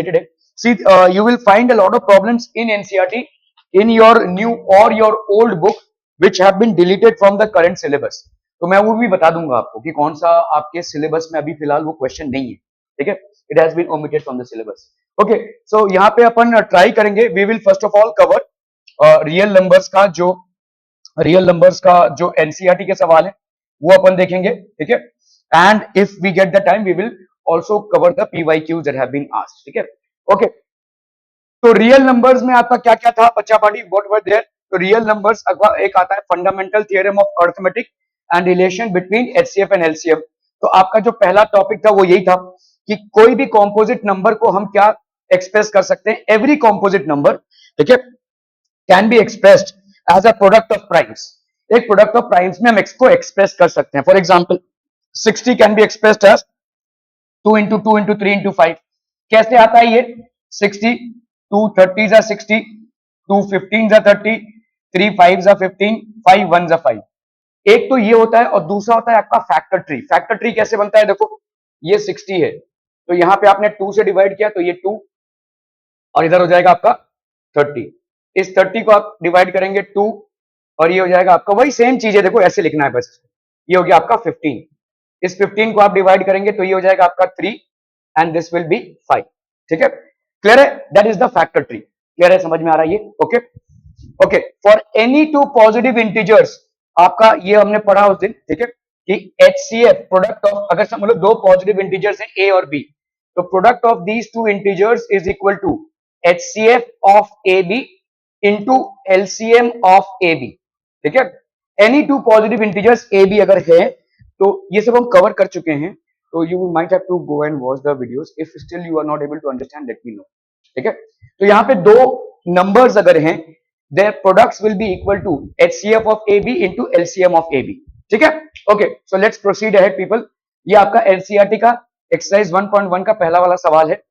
today. See, you will find a lot of problems in NCERT in your new or your old book which have been deleted from the current syllabus. तो मैं वो भी बता दूंगा आपको कि कौन सा आपके सिलेबस में अभी फिलहाल वो क्वेश्चन नहीं है, ठीक है. It has been omitted from the syllabus. Okay, so यहाँ पे अपन ट्राई करेंगे. We will first of all cover real numbers का जो एनसीईआरटी के सवाल है वो अपन देखेंगे, ठीक है. And if we get the time we will also cover the PYQs that have been asked, ठीक है. ओके, तो रियल नंबर्स में आपका क्या क्या था बच्चा पार्टी, व्हाट वर देयर. तो रियल नंबर्स एक आता है fundamental theorem of arithmetic and relation between HCF and LCM. तो आपका जो पहला टॉपिक था वो यही था कि कोई भी कॉम्पोजिट नंबर को हम क्या एक्सप्रेस कर सकते हैं. एवरी कॉम्पोजिट नंबर, ठीक है, can be expressed as a product of primes. एक प्रोडक्ट ऑफ प्राइम्स में हम इसको एक्सप्रेस कर सकते हैं. For example 60 can be expressed as 2 into 2 into 3 into 5. कैसे आता है ये 60, 2 30s are 60, 2 15s are 30, 3 5s are 15, 5 1s are 5. एक तो ये होता है और दूसरा होता है आपका फैक्टर ट्री. फैक्टर ट्री कैसे बनता है, देखो ये 60 है तो यहां पे आपने 2 से डिवाइड किया तो ये 2 और इधर हो जाएगा आपका 30. इस 30 को आप डिवाइड करेंगे 2 और ये हो जाएगा आपका वही सेम चीज है, देखो ऐसे लिखना है बस. ये हो गया आपका 15. इस 15 को आप डिवाइड करेंगे तो ये हो जाएगा आपका 3 एंड दिस विल बी 5, ठीक है. क्लियर है, that is the factor tree. Clear है, समझ में आ रहा है ये. Okay okay, for any two positive integers, आपका ये हमने पढ़ा उस दिन, ठीक है, कि HCF प्रोडक्ट ऑफ, अगर समझ लो दो पॉजिटिव इंटीजर्स हैं A और B, तो product of these two integers is equal to HCF of AB into LCM of AB, ठीक है. Any two positive integers AB अगर है तो ये सब हम कवर कर चुके हैं. तो you might have to go and watch the videos. If still you are not able to understand, let me know, ठीक है. तो यहाँ पे दो नंबर्स अगर हैं, their products will be equal to HCF of AB into LCM of AB, ठीक है. Okay, so let's proceed ahead people. ये आपका एनसीईआरटी का एक्सरसाइज 1.1 का पहला वाला सवाल है.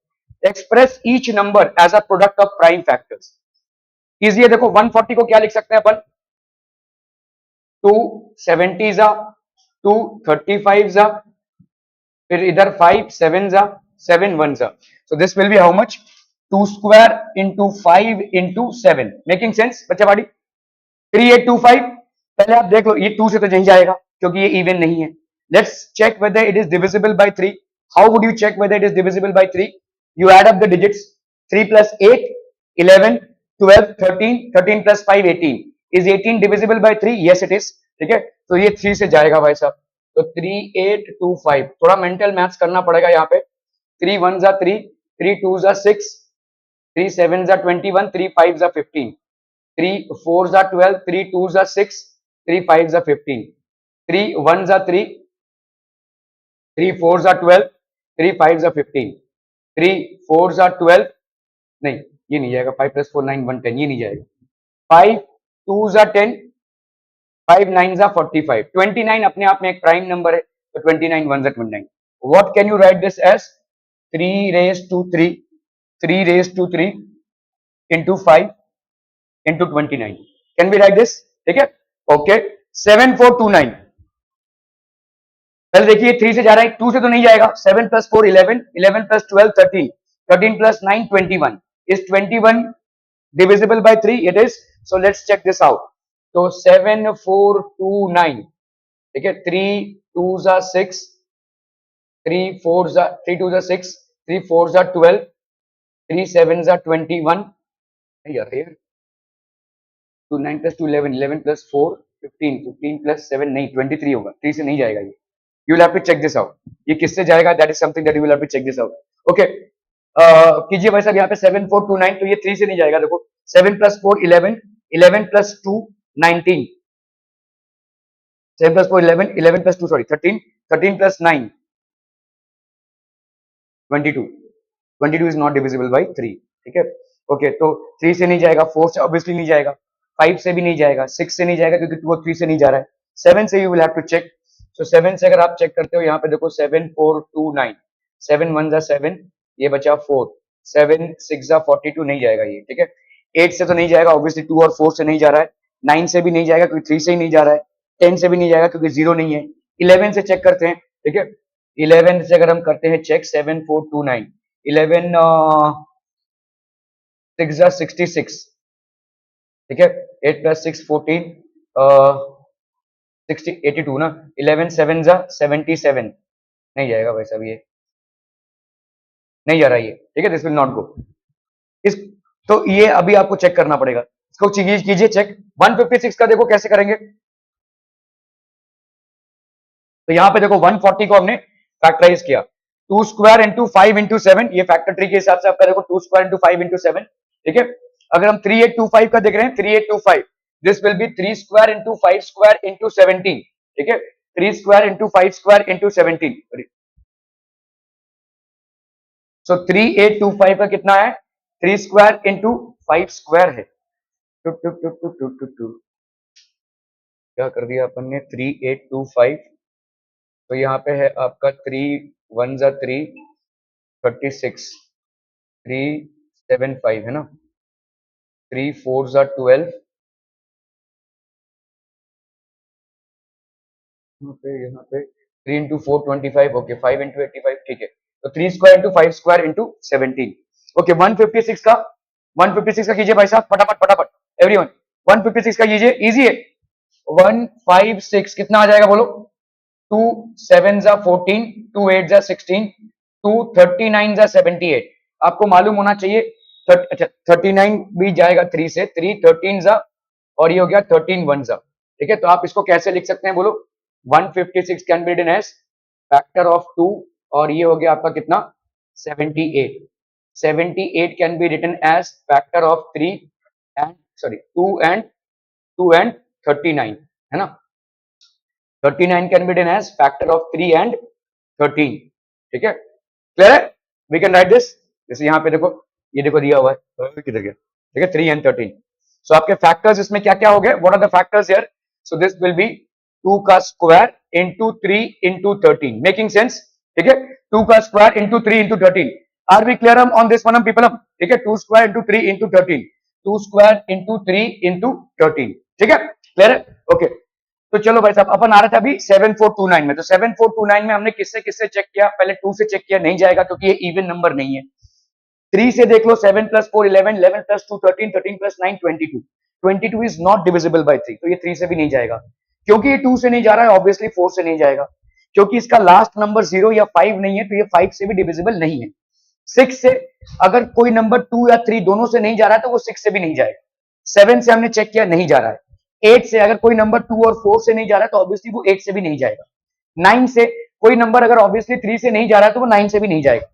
Express each number as a product of prime factors. Easy है, देखो 140 को क्या लिख सकते हैं अपन, 2 70 जा, 2 35 जा, फिर इधर 5 7 जा, 7 1 जा. सो this will be how much, 2 square into 5 into 7. Making sense बच्चा पार्टी. 3825, पहले आप देख लो ये 2 से तो नहीं जाएगा क्योंकि ये इवन नहीं है. Let's check whether it is divisible by 3. How would you check whether it is divisible by 3? You add up the digits. 3 plus 8 11 12 13, 13 plus 5 18. Is 18 divisible by 3? Yes it is, ठीक है. तो ये 3 से जाएगा भाई साहब. तो 3825, थोड़ा मेंटल मैथ्स करना पड़ेगा यहाँ पे. 3 1 जा 3, 3 2 जा 6, 3 7 जा 21, 3 5 जा 15, 3 4 जा 12, 3 2 जा 6, 3 5 जा 15, 3 1 जा 3, 3 4 जा 12, 3 5 जा 15, 3 4 जा 12, नहीं ये नहीं जाएगा. 5 plus 4 9 1 10, ये नहीं जाएगा. 5 2 जा 10, 5 9 जा 45. 29 अपने आप में एक प्राइम नंबर है तो 29 1 जा 29. What can you write this as? 3 raised to 3, 3 raised to 3 into 5 into 29. Can we write this? ठीक है. ओके, 7429. पहले देखिए 3 से जा रहा है, 2 से तो नहीं जाएगा. 7 plus 4 11, 11 plus 12 13, 13 plus 9 21. Is 21 divisible by 3? It is. So let's check this out. तो 7429, ठीक है. 3 2 जा 6, 3 4 जा 3 2 जा 6, 3 4 जा 12, 3 7 जा 21. यार 2 9 plus 2 11, 11 plus 4 15, 15 plus 7 नहीं 23 होगा. 3 से नहीं जाएगा ये. You will have to check this out. ये किससे जाएगा? That is something that you will have to check this out. Okay. कीजिए भाई साहब यहाँ पे 7429, तो ये 3 से नहीं जाएगा. देखो 7 plus 4 11, 11 plus 2 19, 7 plus 4 11, 11 plus 2 sorry 13, 13 plus 9 22. 22 is not divisible by 3, ठीक है. ओके, तो 3 से नहीं जाएगा, 4 से ऑब्वियसली नहीं जाएगा, 5 से भी नहीं जाएगा, 6 से नहीं जाएगा क्योंकि वो 3 से नहीं जा रहा है. 7 से you will have to check. So 7 से अगर आप चेक करते हो यहाँ पे देखो 7429, 7 1 जा 7, ये बचा 4, 7 6 जा 42, नहीं जाएगा ये, ठीक है. 8 से तो नहीं जाएगा ऑब्वियसली, 2 और 4 से नहीं जा रहा है. 9 से भी नहीं जाएगा क्योंकि 3 से ही नहीं जा रहा है. 10 से भी नहीं जाएगा क्योंकि 0 नहीं है. 11 से चेक करते हैं, ठीक है. 11 से अगर हम करते हैं चेक 7429, 11 6 जा 66, ठीक है, 8 + 6 14, 60 82 ना, 11 7 जा 77, नहीं जाएगा भाई साहब, ये नहीं जा रहा ये, ठीक है, दिस विल नॉट गो। इस तो ये अभी आपको चेक करना पड़ेगा, इसको कीजिए चेक। 156 का देखो कैसे करेंगे, तो यहां पे देखो 140 को हमने फैक्टराइज किया, 2 स्क्वायर इंटू 5 इंटू 7, ये फैक्टर ट्री के हिसाब से आपका देखो 2 स्क्वायर इंटू 5 इंटू 7, ठीक है। अगर हम 3825 का देख रहे हैं, 3825, this will be 3 square into 5 square into 17, ठीक है, 3 square into 5 square into 17, so 3825 का कितना है, 3 स्क्वायर इंटू 5 स्क्वायर है, two two two two two two two, क्या कर दिया अपन ने, 3825, तो यहाँ पे है आपका 3 1 जा 3 36, 375 है ना, 3 4 जा 12, यहाँ पे 3 इंटू 4 25, ओके, 5 इंटू 85, ठीक है, तो 3 square into 5 square into 17, okay. 156 का, 156 का कीजिए भाई साहब, फटाफट फटाफट एवरीवन, 156 का कीजिए, इजी है। 156 कितना आ जाएगा बोलो, 2 7 जा 14, 2 8 जा 16, 2 39 जा 78, आपको मालूम होना चाहिए, अच्छा 39 भी जाएगा 3 से, 3 13 जा, और ये हो गया 13 1 जा, ठीक है। तो आप इसको कैसे लिख सकते हैं बोलो, 156 can be written as factor of 2, और ये हो गया आपका कितना, 78, 78 can be written as factor of 3 and sorry 2 and 39, है ना, 39 can be written as factor of 3 and 13, ठीक है, क्लियर है, वी कैन राइट दिस, जैसे यहाँ पे देखो, ये देखो दिया हुआ है किधर गया, ठीक है, 3 and 13, सो आपके फैक्टर्स इसमें क्या क्या हो गए, what are the factors here, so this will be 2 का square into 3 into 13, making sense, ठीक है, 2 का square into 3 into 13, are we clear on this one people, ठीक है, 2 square into 3 into 13, 2 square into 3 into 13, ठीक है, क्लियर है, okay. तो चलो भाई साहब, अपन आ रहे थे अभी 7429 में, तो 7429 में हमने किससे किससे चेक किया, पहले 2 से चेक किया, नहीं जाएगा क्योंकि ये इवन नंबर नहीं है। 3 से देख लो, 7 + 4 11, 11 + 2 13, 13 + 9 22, 22 इज नॉट डिविजिबल बाय 3, तो ये 3 से भी नहीं जाएगा, क्योंकि ये 2 से नहीं जा रहा है, ऑब्वियसली 4 से नहीं जाएगा, क्योंकि इसका लास्ट नंबर 0 या 5 नहीं है, तो ये 5 से भी डिविजिबल नहीं है। 6 से अगर कोई नंबर 2 या 3 दोनों से नहीं जा रहा है, तो वो 6 से भी नहीं जाएगा। 7 से हमने चेक किया, नहीं जा रहा है। 8 से अगर कोई नंबर 2 और 4 से नहीं जा रहा है, तो ऑब्वियसली वो 8 से भी नहीं जाएगा। 9 से कोई नंबर अगर ऑब्वियसली 3 से नहीं जा रहा है, तो वो 9 से भी नहीं जाएगा।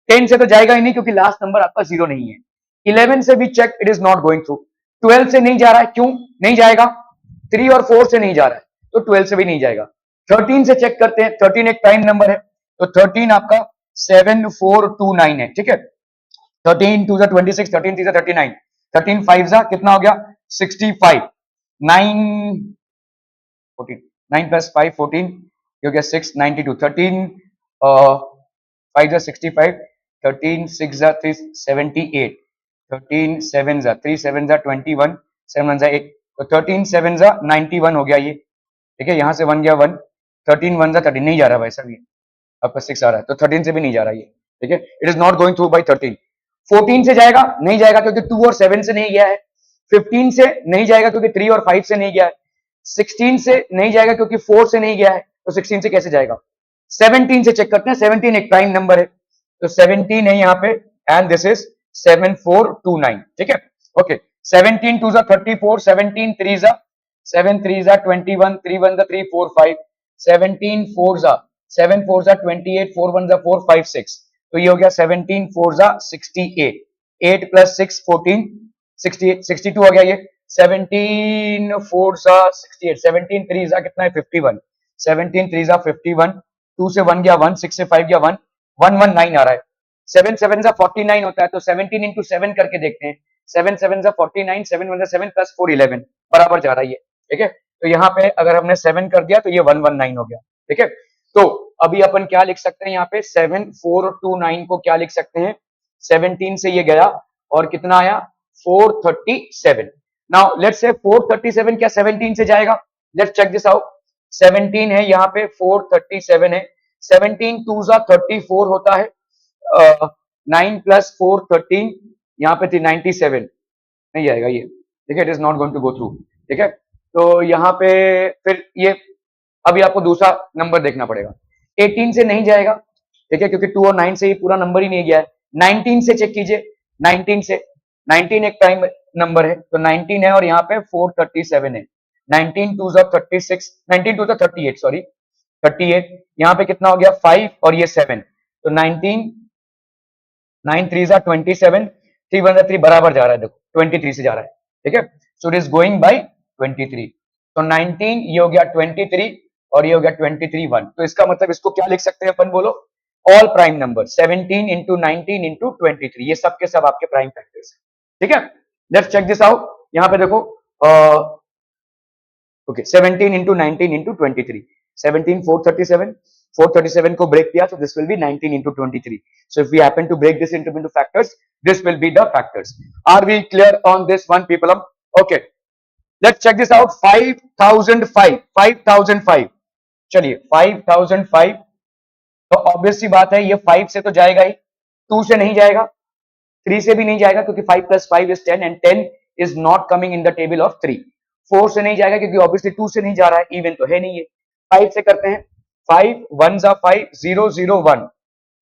10 से तो जाएगा ही नहीं, क्योंकि लास्ट नंबर आपका 0 नहीं है। 11 से भी check, it is not going through. 12 से नहीं जा रहा है, क्यों नहीं जाएगा, 3 और 4 से नहीं जा रहा है, तो 12 से भी नहीं जाएगा। 13 से चेक करते हैं, 13 एक प्राइम नंबर है, तो 13 आपका 7429 है, ठीक है। 13 2 26, 13 3 39, 13 5 कितना हो गया, 65, 9 14, 9 + 5 14, ये हो गया 6 92, 13 5 65, 13 6 3 78, 13 7 3 7 21, 7 1 8, तो 13 7 91 हो गया ये, ठीक है, यहां से 1 गया 1, 13 1 13, नहीं जा रहा भाई साहब, ये आपका 6 आ रहा है, तो 13 से भी नहीं जा रहा ये, ठीक है, it is not going through by 13। 14 से जाएगा, नहीं जाएगा क्योंकि 2 और 7 से नहीं गया है। 15 से नहीं जाएगा क्योंकि 3 और 5 से नहीं गया है। 16 से नहीं जाएगा क्योंकि 4 से नहीं गया है, तो 16 से कैसे जाएगा। 17 से चेक करते हैं, 17 एक प्राइम नंबर है, तो 17 है यहाँ पे, एंड दिस इज 7429, ठीक है, ओके। 17 2 34, 17 3 7 3 21, 3 1 3 4 5, 17 4 7 4 28, 4 1 4 5 6, तो ये हो गया 17 4 68, 8 + 6 14, 68 62 हो गया ये। 17 4 68, 17 3 कितना है 51, 17 3 51, 2 से 1 गया 1, 6 से 5 गया 1, 119 आ रहा है। 7 7 49 होता है, तो 17 into 7 करके देखते हैं। 7 7 49, 7 1 7 + 4 11, बराबर जा रहा है ये, ठीक है। तो यहाँ पे अगर हमने 7 कर दिया तो ये 119 हो गया, ठीक है। तो अभी अपन क्या लिख सकते हैं यहाँ पे, 7429 को क्या लिख सकते हैं, 17 से ये गया और कितना आया 437। नाउ लेट्स से 437 क्या 17 से जाएगा, लेट्स चेक दिस आउट। 17 है यहाँ पे, 437 है, 17 2 34 होता है, 9 प्लस 4 13, यहाँ पे थी 97, नहीं आएगा ये, ठीक है, it is not going to go through, ठीक है। तो यहाँ पे फिर ये अभी आपको दूसरा नंबर देखना पड़ेगा, 18 से नहीं जाएगा, ठीक है, क्योंकि 2 और 9 से ये पूरा नंबर ही नहीं गया है। 19 से चेक कीजिए, 19 से, 19 एक प्राइम नंबर है, तो 19 है और यहाँ पे 437 है, 19 टू 36, 19 टू 38, सॉरी 38, यहाँ पे कितना हो गया 5 और ये 7, तो 19, 9 3 27, 3 1 3 बराबर जा रहा है, देखो 23 से जा रहा है, ठीक है। So it is going by 23, तो 19 ये हो गया 23 और ये हो गया 23 1, तो इसका मतलब इसको क्या लिख सकते हैं अपन, बोलो, all prime number 17 into 19 into 23, ये सब के सब आपके प्राइम फैक्टर्स है, ठीक है। लेट्स चेक दिस आउट, यहाँ पे देखो, ओके 17 इंटू 19 इंटू 23, 17 437, 437 को ब्रेक किया, so this will be 19 into 23. So if we happen to break this into factors, this will be the factors. Are we clear on this one, people? Okay, let's check this out. 5005, 5005, चलिए 5005, तो obvious सी बात है ये 5 से तो जाएगा ही, 2 से नहीं जाएगा, 3 से भी नहीं जाएगा, क्योंकि 5 plus 5 is 10 and 10 is not coming in the table of 3. 4 से नहीं जाएगा क्योंकि ऑब्वियसली 2 से नहीं जा रहा है, इवन तो है नहीं है। 5 से करते हैं, 5 1 जा 5, 0 0 1,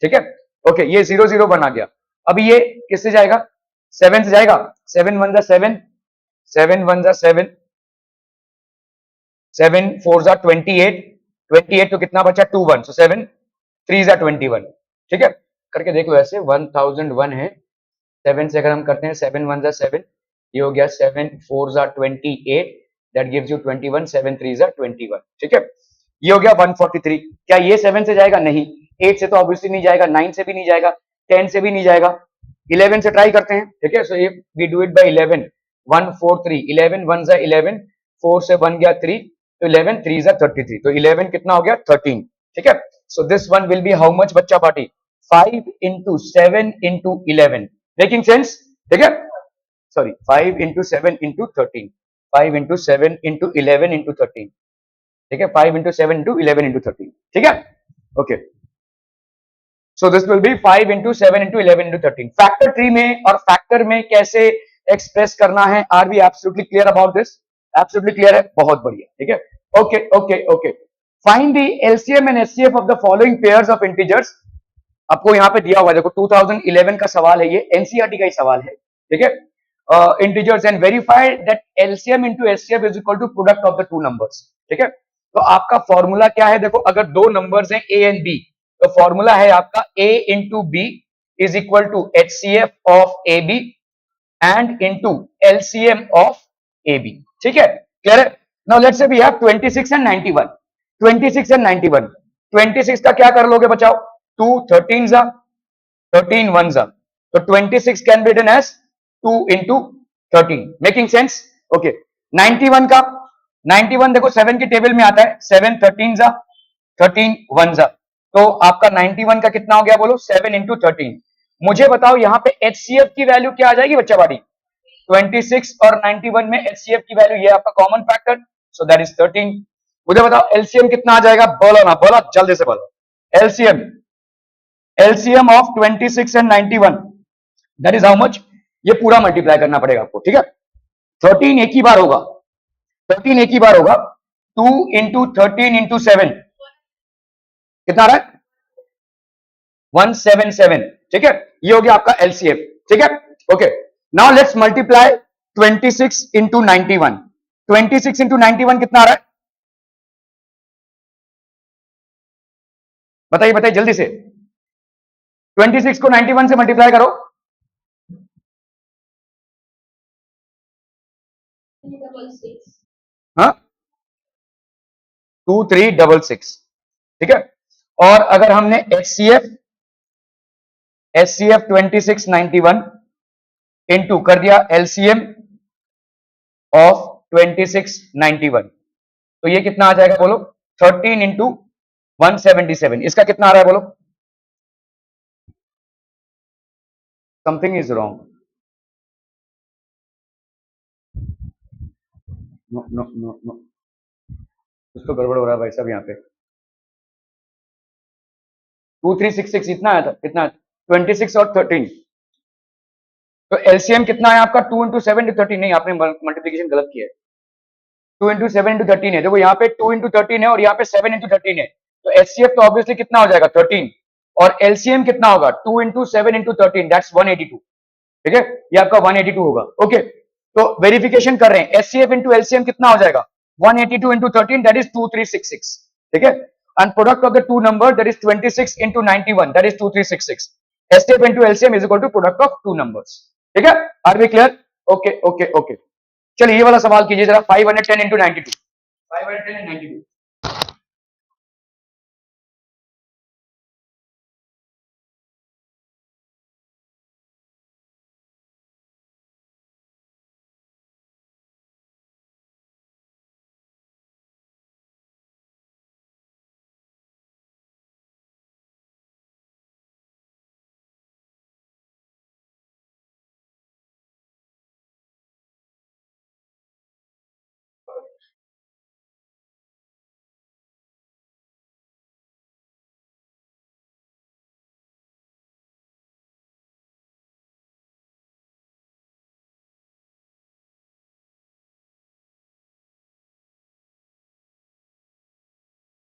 ठीक है, ओके, ये 0 0 1 आ गया। अभी ये किससे जाएगा, 7 से जाएगा, 7 1 जा 7, 7 1 जा 7, 7 4 जा 28, 28 तो कितना बचा 2 1, so 7 3 जा 21, ठीक है, करके देख लो ऐसे, 1001 है, 7 से अगर हम करते हैं, 7 1 जा 7, ये हो गया 7 4 जा 28, दैट गिव्स यू 21, 7 3 जा 21, ठीक है, ये हो गया 143। क्या ये 7 से जाएगा, नहीं, 8 से तो ऑब्वियसली नहीं जाएगा, 9 से भी नहीं जाएगा, 10 से भी नहीं जाएगा, 11 से ट्राई करते हैं, ठीक है, so if we do it by 11, 143, 11 1 जा 11, 4 से 1 गया 3, तो 11 3 जा 33, तो 11 कितना हो गया 13, ठीक है। So this one will be how much, बच्चा party, 5 into 7 into 11, making sense, ठीक है, sorry 5 into 7 into 13, 5 into 7 into 11 into 13, ठीक है, 5 into 7 into 11 into 13, ठीक है, okay. So this will be 5 into 7 into 11 into 13। Factor tree में और factor में कैसे एक्सप्रेस करना है, are we absolutely clear about this? Absolutely clear है, बहुत बढ़िया, ठीक है, okay okay okay. Find the LCM and HCF of the following pairs of integers, आपको यहाँ पे दिया हुआ है, देखो 2011 का सवाल है, ये एनसीईआरटी का ही सवाल है, ठीक है। Integers and verify that LCM into HCF is equal to product of the two numbers, ठीक है। तो आपका फॉर्मूला क्या है, देखो अगर दो नंबर्स हैं ए एंड बी, तो फॉर्मूला है आपका A into B is equal to HCF of A B and into LCM of A B, ठीक है, क्लियर है। Now let's say we have 26 and 91, 26 and 91, 26 का क्या कर लोगे बचाओ, 2 13 जा 13 1 जा, तो 26 can be written as 2 into 13, making sense, okay. 91 का, 91 देखो 7 की टेबल में आता है, 7 13 जा 13 1 जा, तो आपका 91 का कितना हो गया बोलो, 7 into 13। मुझे बताओ यहाँ पे एचसीएफ की वैल्यू क्या आ जाएगी बच्चा बाड़ी, 26 और 91 में एचसीएफ की वैल्यू, ये आपका common factor, so that is 13। मुझे बताओ एलसीएम कितना आ जाएगा, बोलो ना, बोलो जल्दी से बोलो, LCM, LCM of 26 and 91, that is how much, ये पूरा मल्टीप्लाई करना पड़ेगा आपको, ठीक है। 13 एक ही बार होगा, 13 एक ही बार होगा, 2 इंटू 13 इंटू 7 कितना आ रहा है, 177, ठीक है, ये हो गया आपका एलसीएफ, ठीक है, okay. Now let's multiply 26 into 91, 26 into 91 कितना आ रहा है, बताइए बताइए जल्दी से, 26 को 91 से मल्टीप्लाई करो, हाँ 2366, ठीक है। और अगर हमने एचसीएफ, एचसीएफ 2691 इंटू कर दिया एलसीएम ऑफ 2691, तो ये कितना आ जाएगा बोलो, 13 इंटू 177, इसका कितना आ रहा है बोलो, something is wrong, no no no no, कुछ तो गड़बड़ हो रहा है भाई साहब, यहाँ पे 2366 इतना आया था, कितना 26 और 13, तो एलसीएम कितना है आपका 2 इंटू 7 इंटू 13, नहीं आपने मल्टीप्लीकेशन गलत किया है, 2 इंटू 7 इंटू 13 है, देखो यहाँ पे 2 इंटू 13 है और यहाँ पे 7 इंटू 13 है, तो एचसीएफ तो ऑब्वियसली कितना हो जाएगा 13, और एलसीएम कितना होगा 2 इंटू 7 इंटू 13, दैट्स 182, ठीक है, ये आपका 182 होगा। ओके, तो वेरिफिकेशन कर रहे हैं, एचसीएफ इंटू एलसीएम कितना हो जाएगा 182 इंटू 13, दैट इज 2366, ठीक है, and product of the two number that is 26 into 91, that is 2366, HCF into LCM is equal to product of two numbers, ठीक है, are we clear? Okay okay okay, चलिए ये वाला सवाल कीजिए जरा, 510 इंटू 92, 510 and 92,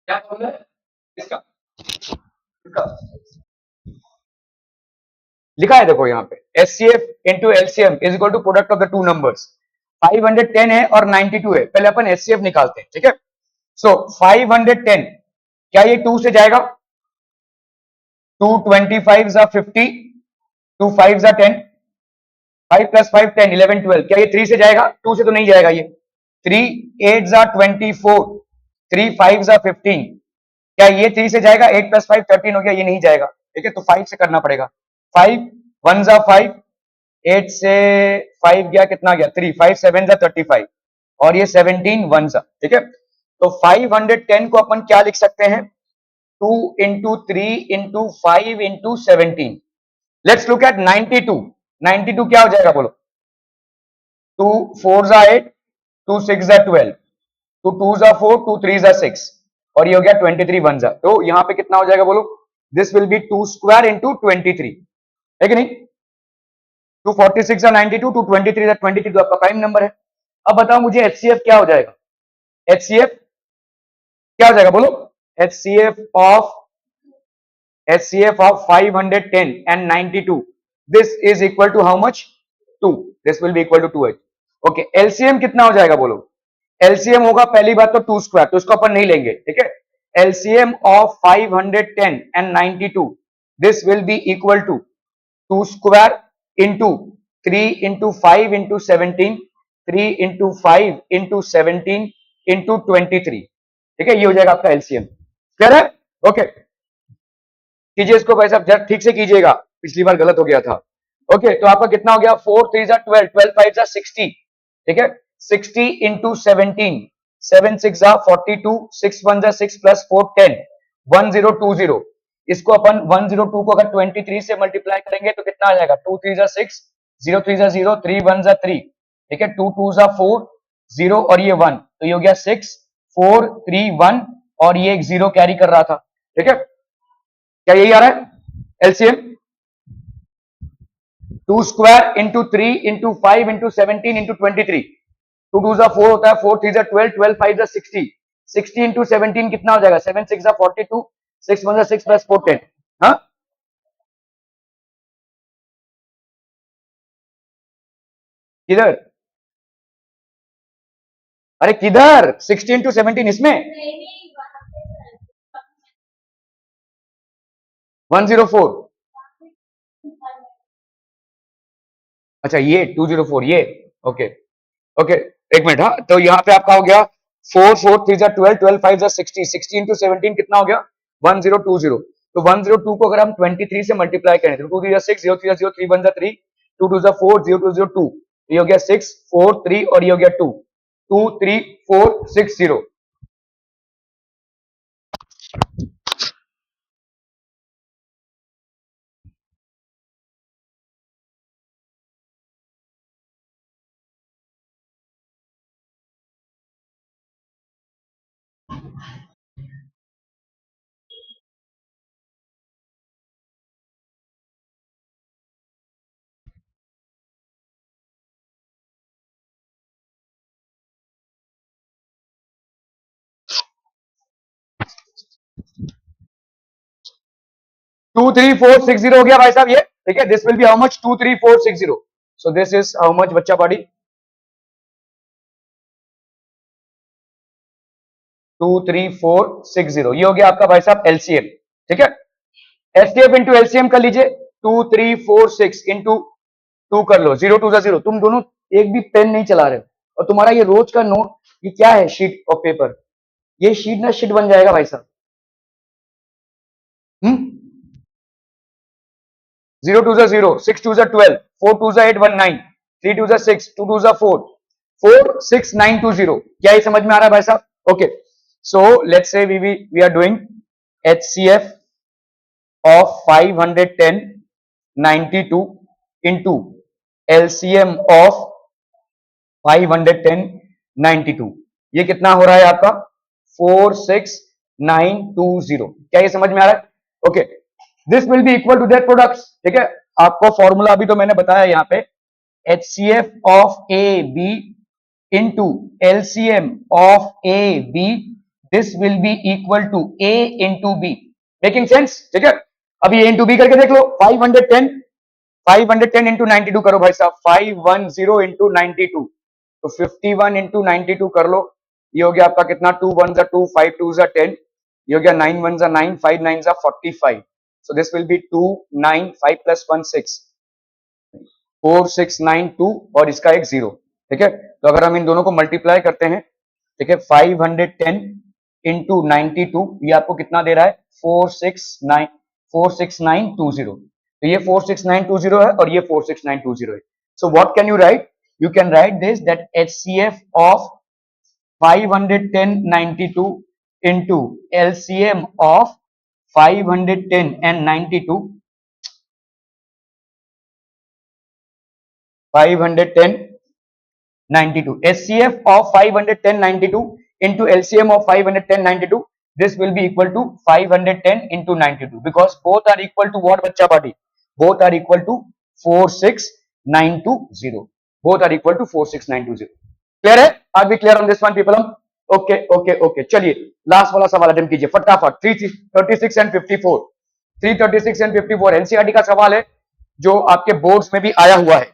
क्या फॉर्मूला है इसका, इसका लिखा है देखो यहाँ पे, HCF into LCM is equal to product of the two numbers, 510 है और 92 है, पहले अपन एचसीएफ निकालते हैं, ठीक है, सो 510, क्या ये 2 से जाएगा, 2 25 जा 50, 2 5 जा 10, 5 प्लस 5 10, 11 12, क्या ये 3 से जाएगा, 2 से तो नहीं जाएगा ये, 3 8 जा 24, 3 5 जा 15, क्या ये 3 से जाएगा, 8 प्लस 5 13 हो गया, ये नहीं जाएगा, ठीक है, तो 5 से करना पड़ेगा, 5 1 जा 5, 8 से 5 गया, कितना गया 3, 5 7 जा 35, और ये 17 1 जा, ठीक है, तो 510 को अपन क्या लिख सकते हैं, 2 into 3 into 5 into 17, let's look at 92, 92 क्या हो जाएगा बोलो, 2 4 जा 8, 2 6 जा 12, 2 2 जा 4, 2 3 जा 6, और ये हो गया 23 1 जा, तो यहाँ पे कितना हो जाएगा बोलो, this will be 2 square into 23, है कि नहीं, 246 92, 223 23, तो आपका प्राइम नंबर है। अब बताओ मुझे एचसीएफ क्या हो जाएगा, एचसीएफ क्या हो जाएगा बोलो, HCF of HCF of 510 and 92, this is equal to how much, 2, this will be equal to 2h, okay, LCM कितना हो जाएगा बोलो, LCM होगा पहली बात तो 2 स्क्वायर, तो इसको अपन नहीं लेंगे, ठीक है, LCM of 510 and 92, this will be equal to 2 square into 3 into 5 into 17, 3 into 5 into 17 into 23, ठीक है, ये हो जाएगा आपका LCM, क्लियर है, ओके, कीजिए इसको भाई साहब, जरा ठीक से कीजिएगा, पिछली बार गलत हो गया था। ओके, तो आपका कितना हो गया, 4 3 जा 12, 12 5 जा 60, ठीक है, 60 इंटू 17, 7 6 जा 42, 6 1 जा 6 प्लस 4 10, 1020, इसको अपन 102 को अगर 23 से मल्टीप्लाई करेंगे तो कितना आ जाएगा, 2 3 जा 6, 0 3 जा 0, 3 1 जा 3, ठीक है, 2 2 जा 4, 0 और ये 1, तो ये हो गया 6 4 3 1, और ये एक 0 कैरी कर रहा था, ठीक है, क्या यही आ रहा है LCM, 2 square into 3 into 5 into 17 into 23, 2 2 जा 4 होता है, 4 3 जा 12, 12 5 जा 60, 60 इंटू 17 कितना हो जाएगा, 7 6 जा 42, 6 1 जा 6 प्लस 4 10, हाँ किधर, अरे किधर 60 इंटू 17 इसमें 104, अच्छा ये 204, ये ओके ओके, एक मिनट, हाँ तो यहाँ पे आपका हो गया 4 4 3 जा 12, 12 5 जा 60, 60 इंटू 17 कितना हो गया 1020, तो 102 को अगर हम 23 से मल्टीप्लाई करें तो 2 3 जा 6, 0 3 जा 0, 3 1 जा 3, 2 2 जा 4, 0 2 0 2, ये हो गया 6 4 3 और ये हो गया 2 2 3 4 6 0, 23460 हो गया भाई साहब ये, ठीक है। This will be how much, 23460। So this is how much बच्चा पार्टी, 23460। ये हो गया आपका भाई साहब एलसीएम, ठीक है। एसटीएफ इंटू एलसीएम कर लीजिए, 2346 इंटू 2 कर लो, 0 2 0। तुम दोनों एक भी पेन नहीं चला रहे हो, और तुम्हारा ये रोज का नोट, ये क्या है, शीट ऑफ पेपर, ये शीट ना शीट बन जाएगा भाई साहब। 0 2 0, 6 2 12, 4 2 8 19, 3 2 6, 2 2 4, 4 6 9 2 0। क्या ये समझ में आ रहा है भाई साहब? Okay, so let's say we are doing HCF of 510 92 into LCM of 510 92। ये कितना हो रहा है आपका? 46920। क्या ये समझ में आ रहा है? Okay, this will be equal to that products, ठीक है। आपको फॉर्मूला अभी तो मैंने बताया यहाँ पे, HCF of AB into LCM of AB, this will be equal to A into B। Making sense, ठीक है। अभी A into B करके देख लो, 510 इंटू 92 करो भाई साहब, 510 इंटू 92, तो 51 इंटू 92 कर लो। ये हो गया आपका कितना, 2 1 2, 5 2 10, ये हो गया 9 1 9, 5 9 45। सो दिस विल बी 2 9 5 प्लस 1 6, 4692 और इसका एक 0, ठीक है। तो अगर हम इन दोनों को मल्टीप्लाई करते हैं, ठीक है, 510 इंटू 92, ये आपको कितना दे रहा है, 46920। तो ये 46920 है और ये 46920 है। So what can you right? You can write this that HCF of 510 92 into LCM of 510 and 92, 510 92, HCF of 510 92 into LCM of 510 92, this will be equal to 510 into 92, because both are equal to what bachcha party? Both are equal to 46920, both are equal to 46920। Clear है? Are B clear on this one people? हम okay okay okay, चलिए last वाला सवाल attempt कीजिए फटाफट। 336 and 54, 336 and 54 NCERT का सवाल है जो आपके बोर्ड्स में भी आया हुआ है।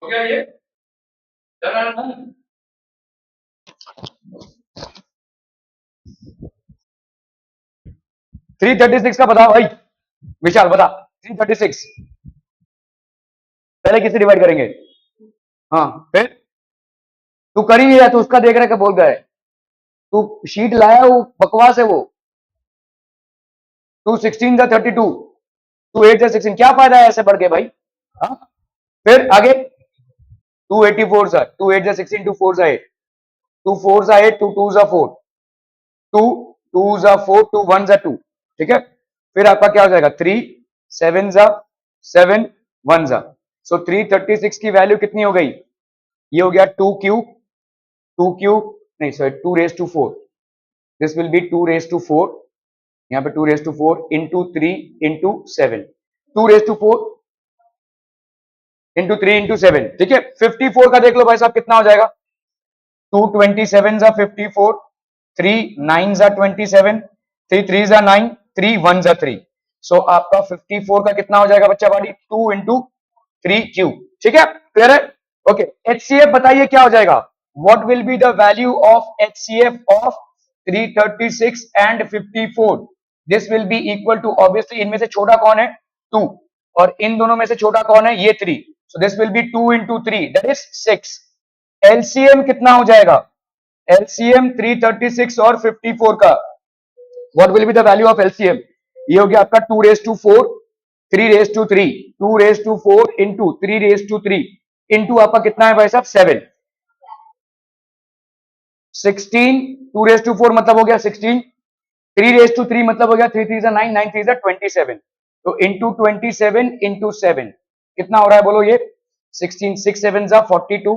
हो गया ये? 336 का बता भाई, विशाल बता। 336 पहले किससे डिवाइड करेंगे? हाँ, फिर तू कर ही नहीं रहा, तू उसका देख रहा है क्या बोल गया है? तू शीट लाया, वो बकवास है वो। 2 16 जा 32, 2 8 जा 16, क्या फायदा है ऐसे बढ़ के भाई? हाँ, फिर आगे 2 84 जा 2 8 जा 16, 2 4 जा 8, 2 4 जा 8, 2 2 जा 4, 2 टू जा 4, टू वन जा 2, ठीक है। फिर आपका क्या हो जाएगा, 3 7 जा 7 1 जा, सो 336 की वैल्यू कितनी हो गई, ये हो गया 2 क्यूब नहीं sorry 2 raised to 4, this will be 2 raised to 4, यहाँ पे 2 raised to 4 into 3 into 7, 2 raised to 4 into 3 into 7, ठीक है। 54 का देख लो भाई साहब कितना हो जाएगा, 2 27 जा 54, 3 9 जा 27, 3 3 जा 9, 3 1 जा 3, सो आपका 54 का कितना हो जाएगा बच्चा बाड़ी, 2 इंटू 3 क्यूब, ठीक है, क्लियर है। ओके, एचसीएफ बताइए क्या हो जाएगा, what will be the value of HCF of 336 and 54, this will be equal to, obviously इनमें से छोटा कौन है, 2, और इन दोनों में से छोटा कौन है, ये 3, सो this will be 2 into 3 that is 6। LCM कितना हो जाएगा, एलसीएम 336 और 54 का, what will be the value of LCM, ये हो गया आपका 2 raised to 4, 3 raised to 3, 2 raised to 4 into 3 raised to 3 into आपका कितना है भाई साहब 7, 16, 2 raised to 4 मतलब हो गया 16, 3 raised to 3 मतलब हो गया 3 3 9, 9 3 27, तो इंटू 27 इंटू 7 कितना हो रहा है बोलो, ये 16, 6 7 42,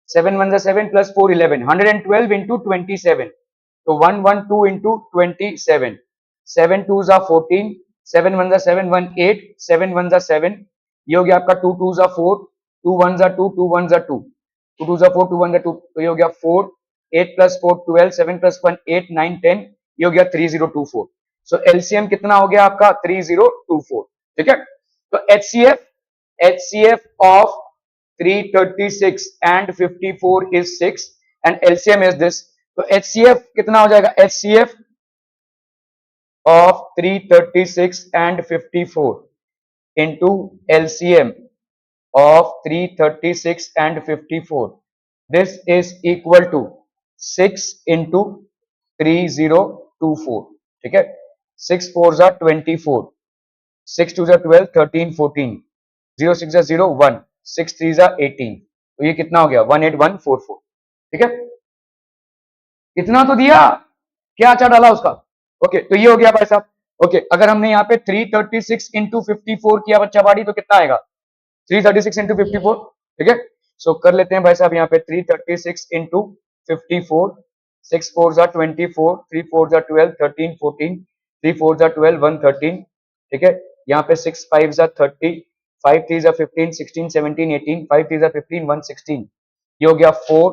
7 1 7 प्लस 4 11, 112 इंटू 27, तो 112 इंटू 27, 7 2 14, 7 1 7 1 8, 7 1 7, ये हो गया आपका 2 2 4, 2 1 2, 2 1 2, 2 2 4, 2 1 2, तो ये हो गया 4, 8 प्लस 4 12, 7 प्लस 1 8 9 10, ये हो गया 3024, सो एलसीएम कितना हो गया आपका 3024, ठीक है। तो HCF of 336 and 54 is 6 and LCM is this, तो HCF कितना हो जाएगा, HCF of 336 and 54 into LCM of 336 and 54, this is equal to 6 into 3024, ठीक है, 6 4 जा 24, 6 2 जा 12, 13 14, 0 6 जा 0 1, 6 3 जा 18, तो ये कितना हो गया 18144, ठीक है। इतना तो दिया, क्या अच्छा डाला उसका, ओके, तो ये हो गया भाई साहब। ओके, अगर हमने यहाँ पे 336 इंटू 54 किया बच्चा बाड़ी, तो कितना आएगा 336 इंटू 54, ठीक है। सो कर लेते हैं भाई साहब यहाँ पे 336 इंटू 54, 6 4 जा 24, 3 4 जा 12, 13 14, 3 4 जा 12, 1 13, ठीक है। यहाँ पे 6 5 जा 30, 5 3 जा 15, 16 17 18, 5 3 जा 15, 1 16, ये हो गया 4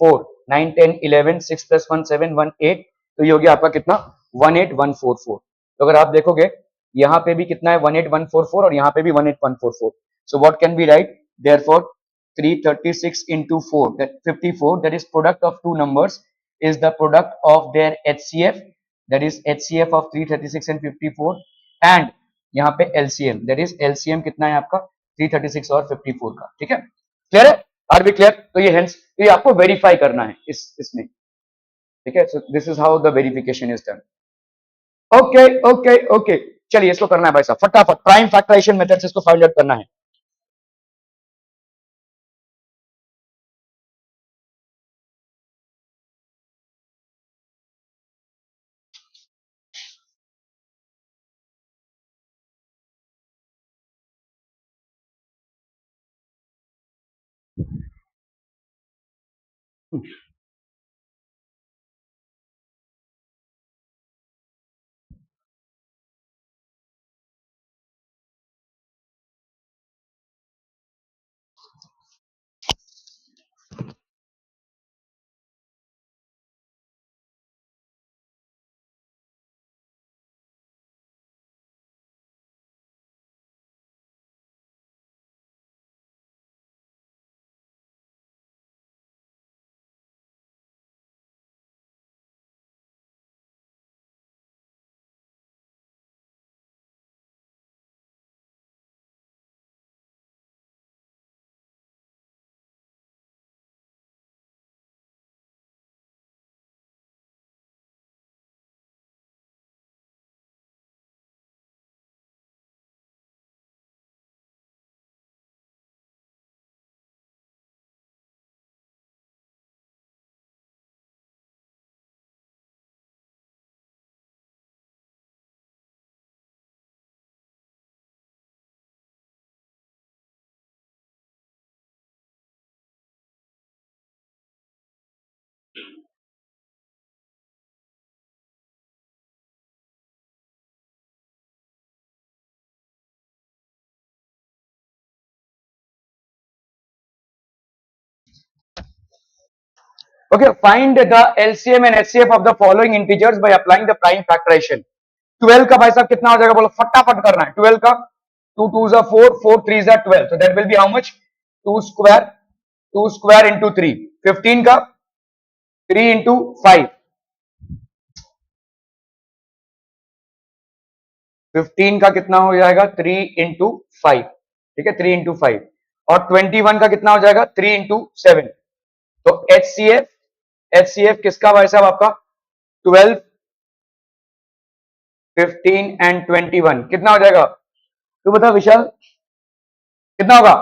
4 9 10 11, 6 प्लस 1 7 1 8, तो ये हो गया आपका कितना 18144, तो अगर आप देखोगे यहाँ पे भी कितना है 18144 और यहाँ पे भी 18144, so what can be right, therefore 336 into 4 that 54, that is product of two numbers is the product of their HCF, that is HCF of 336 and 54, and यहाँ पे LCM, that is LCM कितना है आपका 336 और 54 का, ठीक है, क्लियर है, आर बी क्लियर, तो ये हेंस तो ये आपको वेरीफाई करना है इसमें, ठीक है, so this is how the verification is done. Okay okay okay, चलिए इसको करना है भाई साहब फटाफट, प्राइम फैक्टराइजेशन मेथड से इसको फाइंड आउट करना है। Okay, find the LCM and HCF of the following integers by applying the prime factorization. 12 का भाई साहब कितना हो जाएगा बोलो, फटाफट करना है. 12 का 2 2s are 4, 4 3s are 12. So that will be how much? 2 square into 3. 15 का 3 into 5. 15 का कितना हो जाएगा? 3 into 5. ठीक है, 3 into 5. और 21 का कितना हो जाएगा? 3 into 7. तो HCF किसका भाई साहब आपका? 12, 15 एंड 21 कितना हो जाएगा? तू बता विशाल, कितना होगा?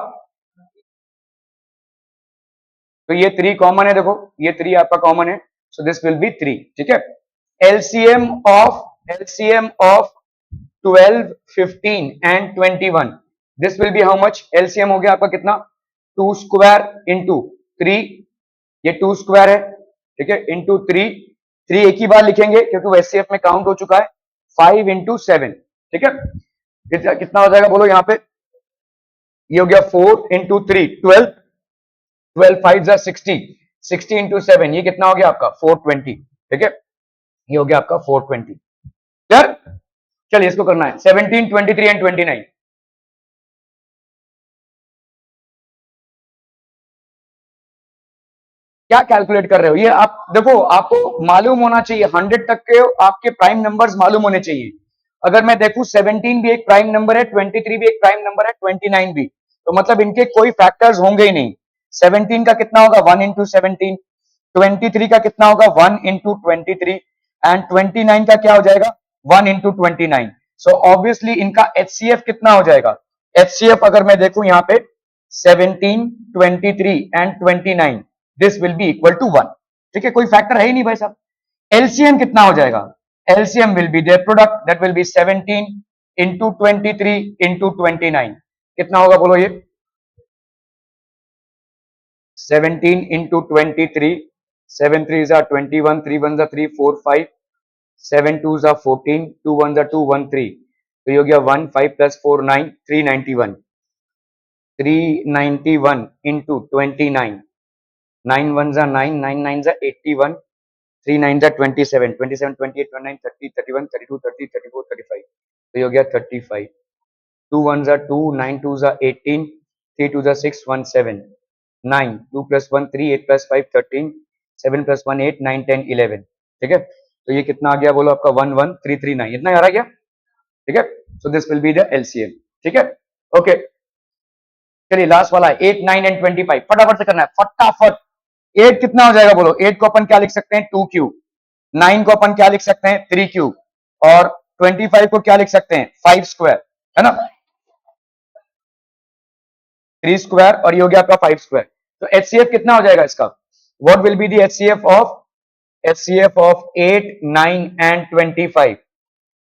तो ये 3 कॉमन है, देखो ये 3 आपका कॉमन है, सो दिस विल बी 3. ठीक है, LCM of 12, 15 and 21, this will be how much? LCM हो गया आपका कितना? 2 स्क्वायर इंटू 3, ये 2 स्क्वायर है. ठीक है, इंटू 3. 3 एक ही बार लिखेंगे क्योंकि वो एचसीएफ में काउंट हो चुका है. 5 इंटू 7. ठीक है, कितना हो जाएगा बोलो यहाँ पे? ये हो गया 4 इंटू 3, 12. 12 5 जा 60. 60 इंटू 7, ये कितना हो गया आपका? 420. ठीक है, ये हो गया आपका 420. क्लियर? चलिए इसको करना है 17, 23 एंड 29. क्या कैलकुलेट कर रहे हो? ये आप देखो, आपको मालूम होना चाहिए 100 तक के आपके प्राइम नंबर्स मालूम होने चाहिए. अगर मैं देखूं 17 भी एक प्राइम नंबर है, 23 भी एक प्राइम नंबर है, 29 भी, तो मतलब इनके कोई फैक्टर्स होंगे ही नहीं. 17 का कितना होगा? 1 इंटू 17. 23 का कितना होगा? 1 इंटू 23. एंड 29 का क्या हो जाएगा? 1 इंटू 29. सो ऑब्वियसली इनका एचसीएफ कितना हो जाएगा? एचसीएफ अगर मैं देखूं यहाँ पे 17, 23 and 29, this will be equal to 1. ठीक है, कोई फैक्टर है ही नहीं भाई साहब. एलसीएम कितना हो जाएगा? LCM will be their product, that will be 17 into 23 into 29. कितना होगा बोलो ये? 17 into 23, 7 3s are 21, 3 1s are 3, 4 5, 7 2s are 14, 2 1s are 2, 1 3. तो ये हो गया 1 5 plus 4 9, 391. 391 into 29, 9 1s are 9, 9 9s are 81, 3 9s are 27, 27 28 29 30 31 32 30 34 35. तो ये हो गया 35. 2 1s are 2, 9 2s are 18, 3 2s are 6, 1 7, 9, 2 plus 1 3, 8 plus 5 13, 7 plus 1 8, 9 10 11. ठीक है, तो ये कितना आ गया बोलो आपका? 1 1 3 3 9. इतना आ रहा क्या? ठीक है, so this will be the LCM. ठीक है, ओके. चलिए लास्ट वाला 8 9 एंड 25, फटाफट से करना है, फटाफट. 8 कितना हो जाएगा बोलो? 8 को अपन क्या लिख सकते हैं? 2 क्यूब. 9 को अपन क्या लिख सकते हैं? 3 क्यूब. और 25 को क्या लिख सकते हैं? 5 स्क्वायर, है ना? 3 स्क्वायर और ये हो गया आपका 5 स्क्वायर. तो एचसीएफ कितना हो जाएगा इसका? What will be the HCF of 8 9 and 25?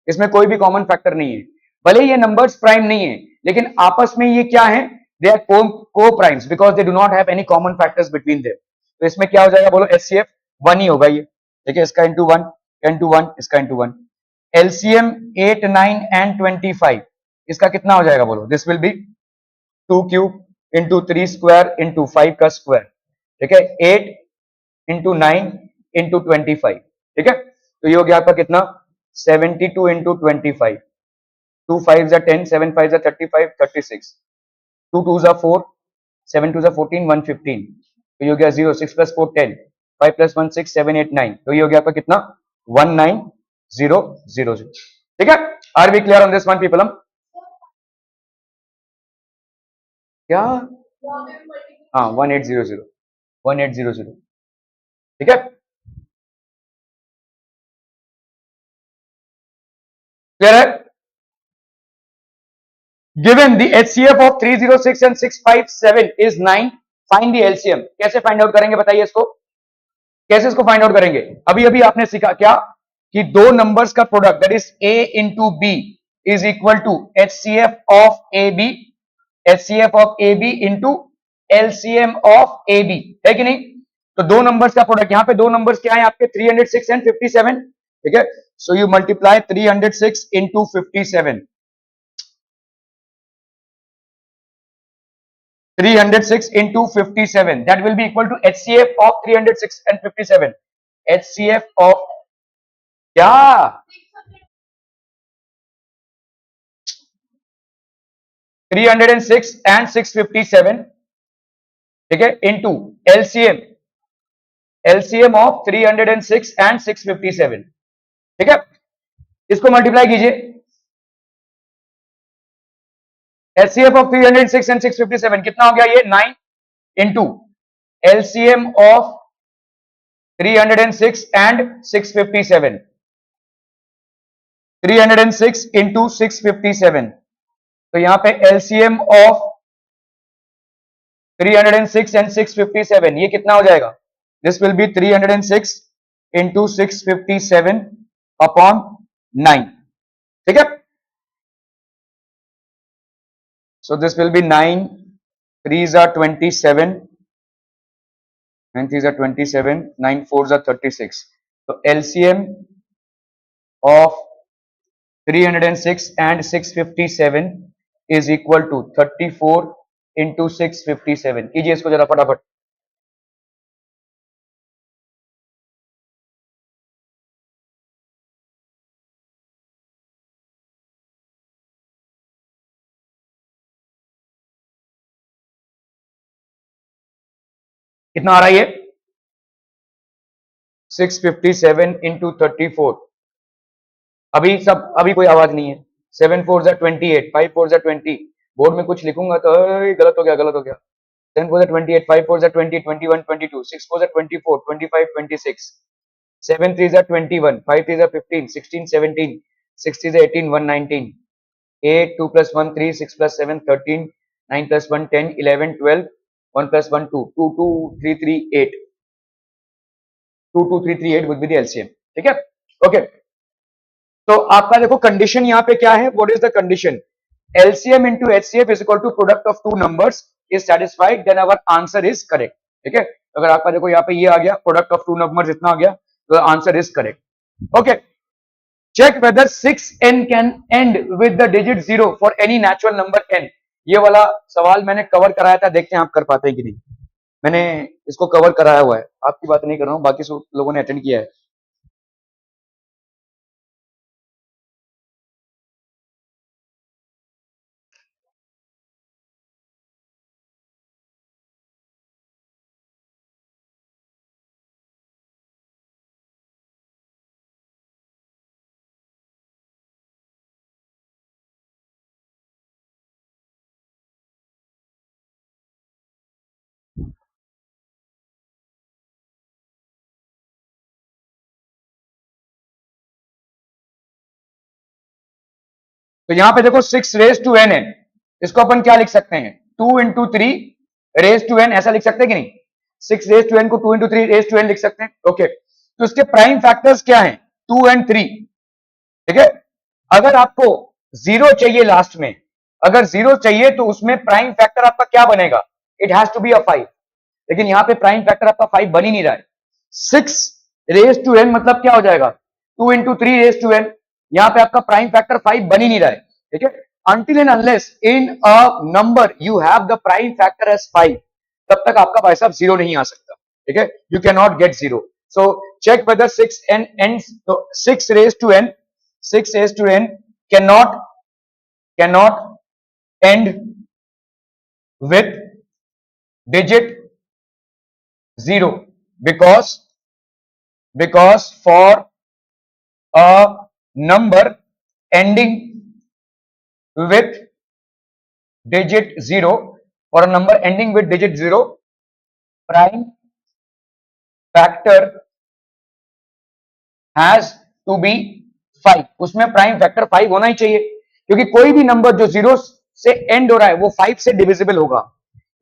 इसमें कोई भी कॉमन फैक्टर नहीं है. भले ये नंबर्स प्राइम नहीं है, लेकिन आपस में ये क्या है? दे आर को primes because they do not have any common factors between them. तो इसमें क्या हो जाएगा बोलो? एचसीएफ 1 ही होगा ये. ठीक है, इसका इंटू 1, इंटू 1, इसका इंटू 1. एलसीएम 8 9 एंड 25, इसका कितना हो जाएगा बोलो? This will be 2 cube into 3 square into 5 का स्क्वायर. ठीक है, 8 इंटू 9 इंटू 25. ठीक है, तो ये हो गया आपका कितना? 72 इंटू 25. 2 5 जा 10, 7 5 जा 35, 36. 2 2 जा 4, 7 2 जा 14, 115. तो ये हो गया 0, 6 प्लस 4 10, 5 प्लस 1 6, 7 8 9. तो ये हो गया आपका कितना? 1900. ठीक है, are we clear on this one people? हम क्या? हाँ 1800, 1800. ठीक है, क्लियर है? Given the HCF of 306 and 657 is 9. Find the LCM. कैसे फाइंड आउट करेंगे बताइए इसको? कैसे इसको फाइंड आउट करेंगे? अभी अभी आपने सीखा क्या? कि दो नंबर्स का product that is A into B is equal to HCF of A B, HCF of A B into LCM of A B, है कि नहीं? तो दो नंबर्स का प्रोडक्ट, यहां पे दो नंबर्स क्या है आपके? 306 एंड 57. ठीक है, so you multiply 306 into 57. 306 into 57, that will be equal to HCF of 306 and 57. HCF of क्या 306 and 657, ठीक है, into LCM of 306 and 657, ठीक है, इसको मल्टीप्लाई कीजिए। LCM of 306 and 657 कितना हो गया, ये 9 into LCM of 306 and 657, 306 into 657, तो यहां पे LCM of 306 and 657 ये कितना हो जाएगा, this will B 306 into 657 upon 9, ठीक है। So this will be 9 3s are 27, 9 3s are 27, 9 4s are 36. So LCM of 306 and 657 is equal to 34 into 657. कीजिए इसको जरा फटाफट। कितना आ रहा है ये 657 into 34, अभी कोई आवाज नहीं है। 7 4s are 28, 5 4s are 20, board में कुछ लिखूंगा तो गलत हो गया 7 4s are 28, 5 4s are 20, 21 22, 6 4s are 24, 25 26, 7 3s are 21, 5 3s are 15, 16 17, 6 3s are 18, 1 19, 8 2 plus 1 3, 6 plus 7 13, 9 plus 1 10, 11 12, 1 plus 1 2, 2 2 3 3 8, 2 2 3 3 8 would be the LCM, ठीक है। ओके, तो आपका देखो कंडीशन यहाँ पे क्या है, what is the condition, LCM into HCF is equal to product of two numbers is satisfied, then our answer is correct, ठीक है। अगर आपका देखो यहाँ पे ये आ गया प्रोडक्ट ऑफ टू नंबर्स इतना आ गया तो answer is correct. Okay, check whether 6n can end with the digit 0 for any natural number n। ये वाला सवाल मैंने कवर कराया था, देखते हैं आप कर पाते हैं कि नहीं। मैंने इसको कवर कराया हुआ है, आपकी बात नहीं कर रहा हूं, बाकी सब लोगों ने अटेंड किया है। तो यहां पे देखो 6 रेज टू एन है, इसको अपन क्या लिख सकते हैं, 2 इंटू 3 रेज टू एन, ऐसा लिख सकते हैं कि नहीं। 6 रेज टू एन को 2 इंटू 3 रेज टू एन लिख सकते हैं। ओके, तो इसके प्राइम फैक्टर्स क्या हैं, 2 एंड 3, ठीक है। अगर आपको जीरो चाहिए लास्ट में, अगर जीरो चाहिए तो उसमें प्राइम फैक्टर आपका क्या बनेगा, it has to be a 5, लेकिन यहां पे प्राइम फैक्टर आपका 5 बन ही नहीं रहा है। 6 रेज टू एन मतलब क्या हो जाएगा, 2 इंटू 3 रेज टू एन, यहां पे आपका प्राइम फैक्टर 5 बन ही नहीं रहा है, ठीक है। until and unless in a number you have the prime factor as 5, तब तक आपका भाई साहब जीरो नहीं आ सकता, ठीक है, you cannot get zero. So check whether 6 n ends, so 6 raised to n, 6 raised to n cannot end with digit 0, because for a number ending with digit 0, for a number ending with digit 0, prime factor has to be 5, उसमें prime factor 5 होना ही चाहिए, क्योंकि कोई भी number जो 0 से and हो रहा है वो 5 से डिविजिबल होगा,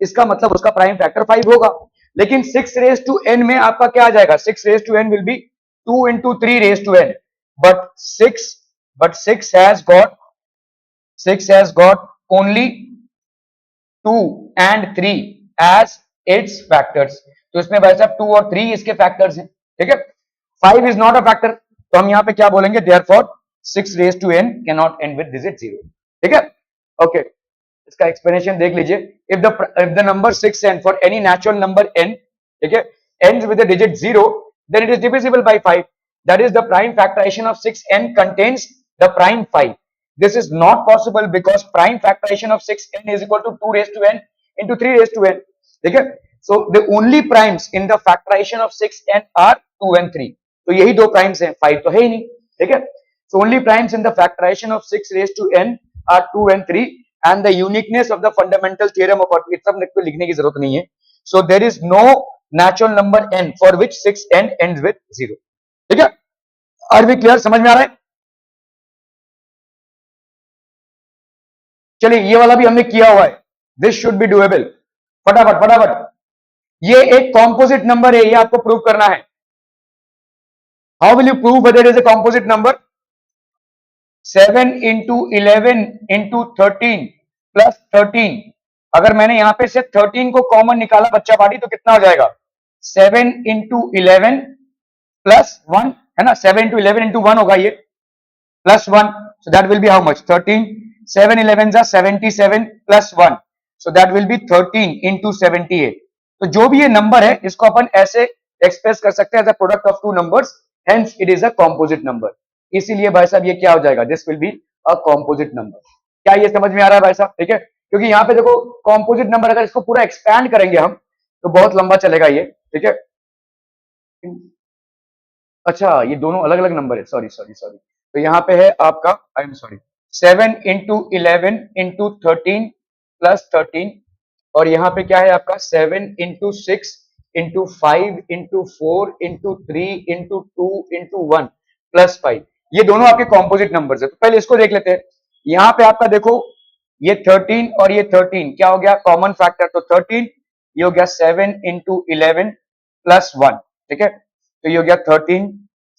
इसका मतलब उसका प्राइम फैक्टर 5 होगा। लेकिन 6 रेज टू n में आपका क्या आ जाएगा, 6 raise to n will be 2 into 3 raise to n, but 6 has got only 2 and 3 as its factors, तो इसमें भाई साहब 2 और 3 इसके फैक्टर्स हैं, ठीक है। 5 is not a factor, तो हम यहां पे क्या बोलेंगे, therefore 6 raised to n cannot end with digit 0, ठीक है। ओके, इसका एक्सप्लेनेशन देख लीजिए. If the number 6n for any natural number n, ठीक है, ends with the digit 0, then it is divisible by 5. That is, the prime factorization of 6n contains the prime 5. This is not possible because prime factorization of 6n is equal to 2 raised to n into 3 raised to n. ठीक है. So the only primes in the factorization of 6n are 2 and 3. तो यही दो primes हैं, 5 तो है ही नहीं. ठीक है. So only primes in the factorization of 6 raised to n are 2 and 3, and the uniqueness of the fundamental theorem of it सब को लिखने की जरूरत नहीं है. So there is no natural number n for which 6n ends with 0. ठीक है. Are we clear? समझ में आ रहा है? चलिए ये वाला भी हमने किया हुआ है. This should be doable. फटाफट फटाफट. ये एक कॉम्पोजिट नंबर है, ये आपको प्रूव करना है. How will you prove weather it is a composite number? 7 into 11 into 13 plus 13. अगर मैंने यहां पे से 13 को कॉमन निकाला बच्चा पार्टी तो कितना हो जाएगा? 7 इंटू 11 प्लस 1 है ना. 7 इंटू 11 इंटू 1 होगा ये, plus 1. So that will be how much? 13. 7 11 जा 77 plus 1. So that will be 13 into 78. तो जो भी ये नंबर है इसको अपन ऐसे एक्सप्रेस कर सकते हैं as a product of two numbers. Hence it is a composite number. इसीलिए भाई साहब ये क्या हो जाएगा? This will be a composite number. क्या ये समझ में आ रहा है भाई साहब? ठीक है. क्योंकि यहाँ पे देखो कॉम्पोजिट नंबर अगर इसको पूरा एक्सपैंड करेंगे हम तो बहुत लंबा चलेगा ये. ठीक है. अच्छा ये दोनों अलग अलग नंबर है. Sorry sorry sorry. तो यहाँ पे है आपका, I am sorry, 7 into 11 into 13 plus 13. और यहाँ पे क्या है आपका? 7 into 6 into 5 into 4 into 3 into 1 plus 5. ये दोनों आपके कॉम्पोजिट नंबर्स है. तो पहले इसको देख लेते हैं. यहाँ पे आपका देखो ये 13 और ये 13 क्या हो गया? Common factor. तो 13 ये हो गया 7 इंटू 11 प्लस 1. ठीक है. तो ये हो गया 13.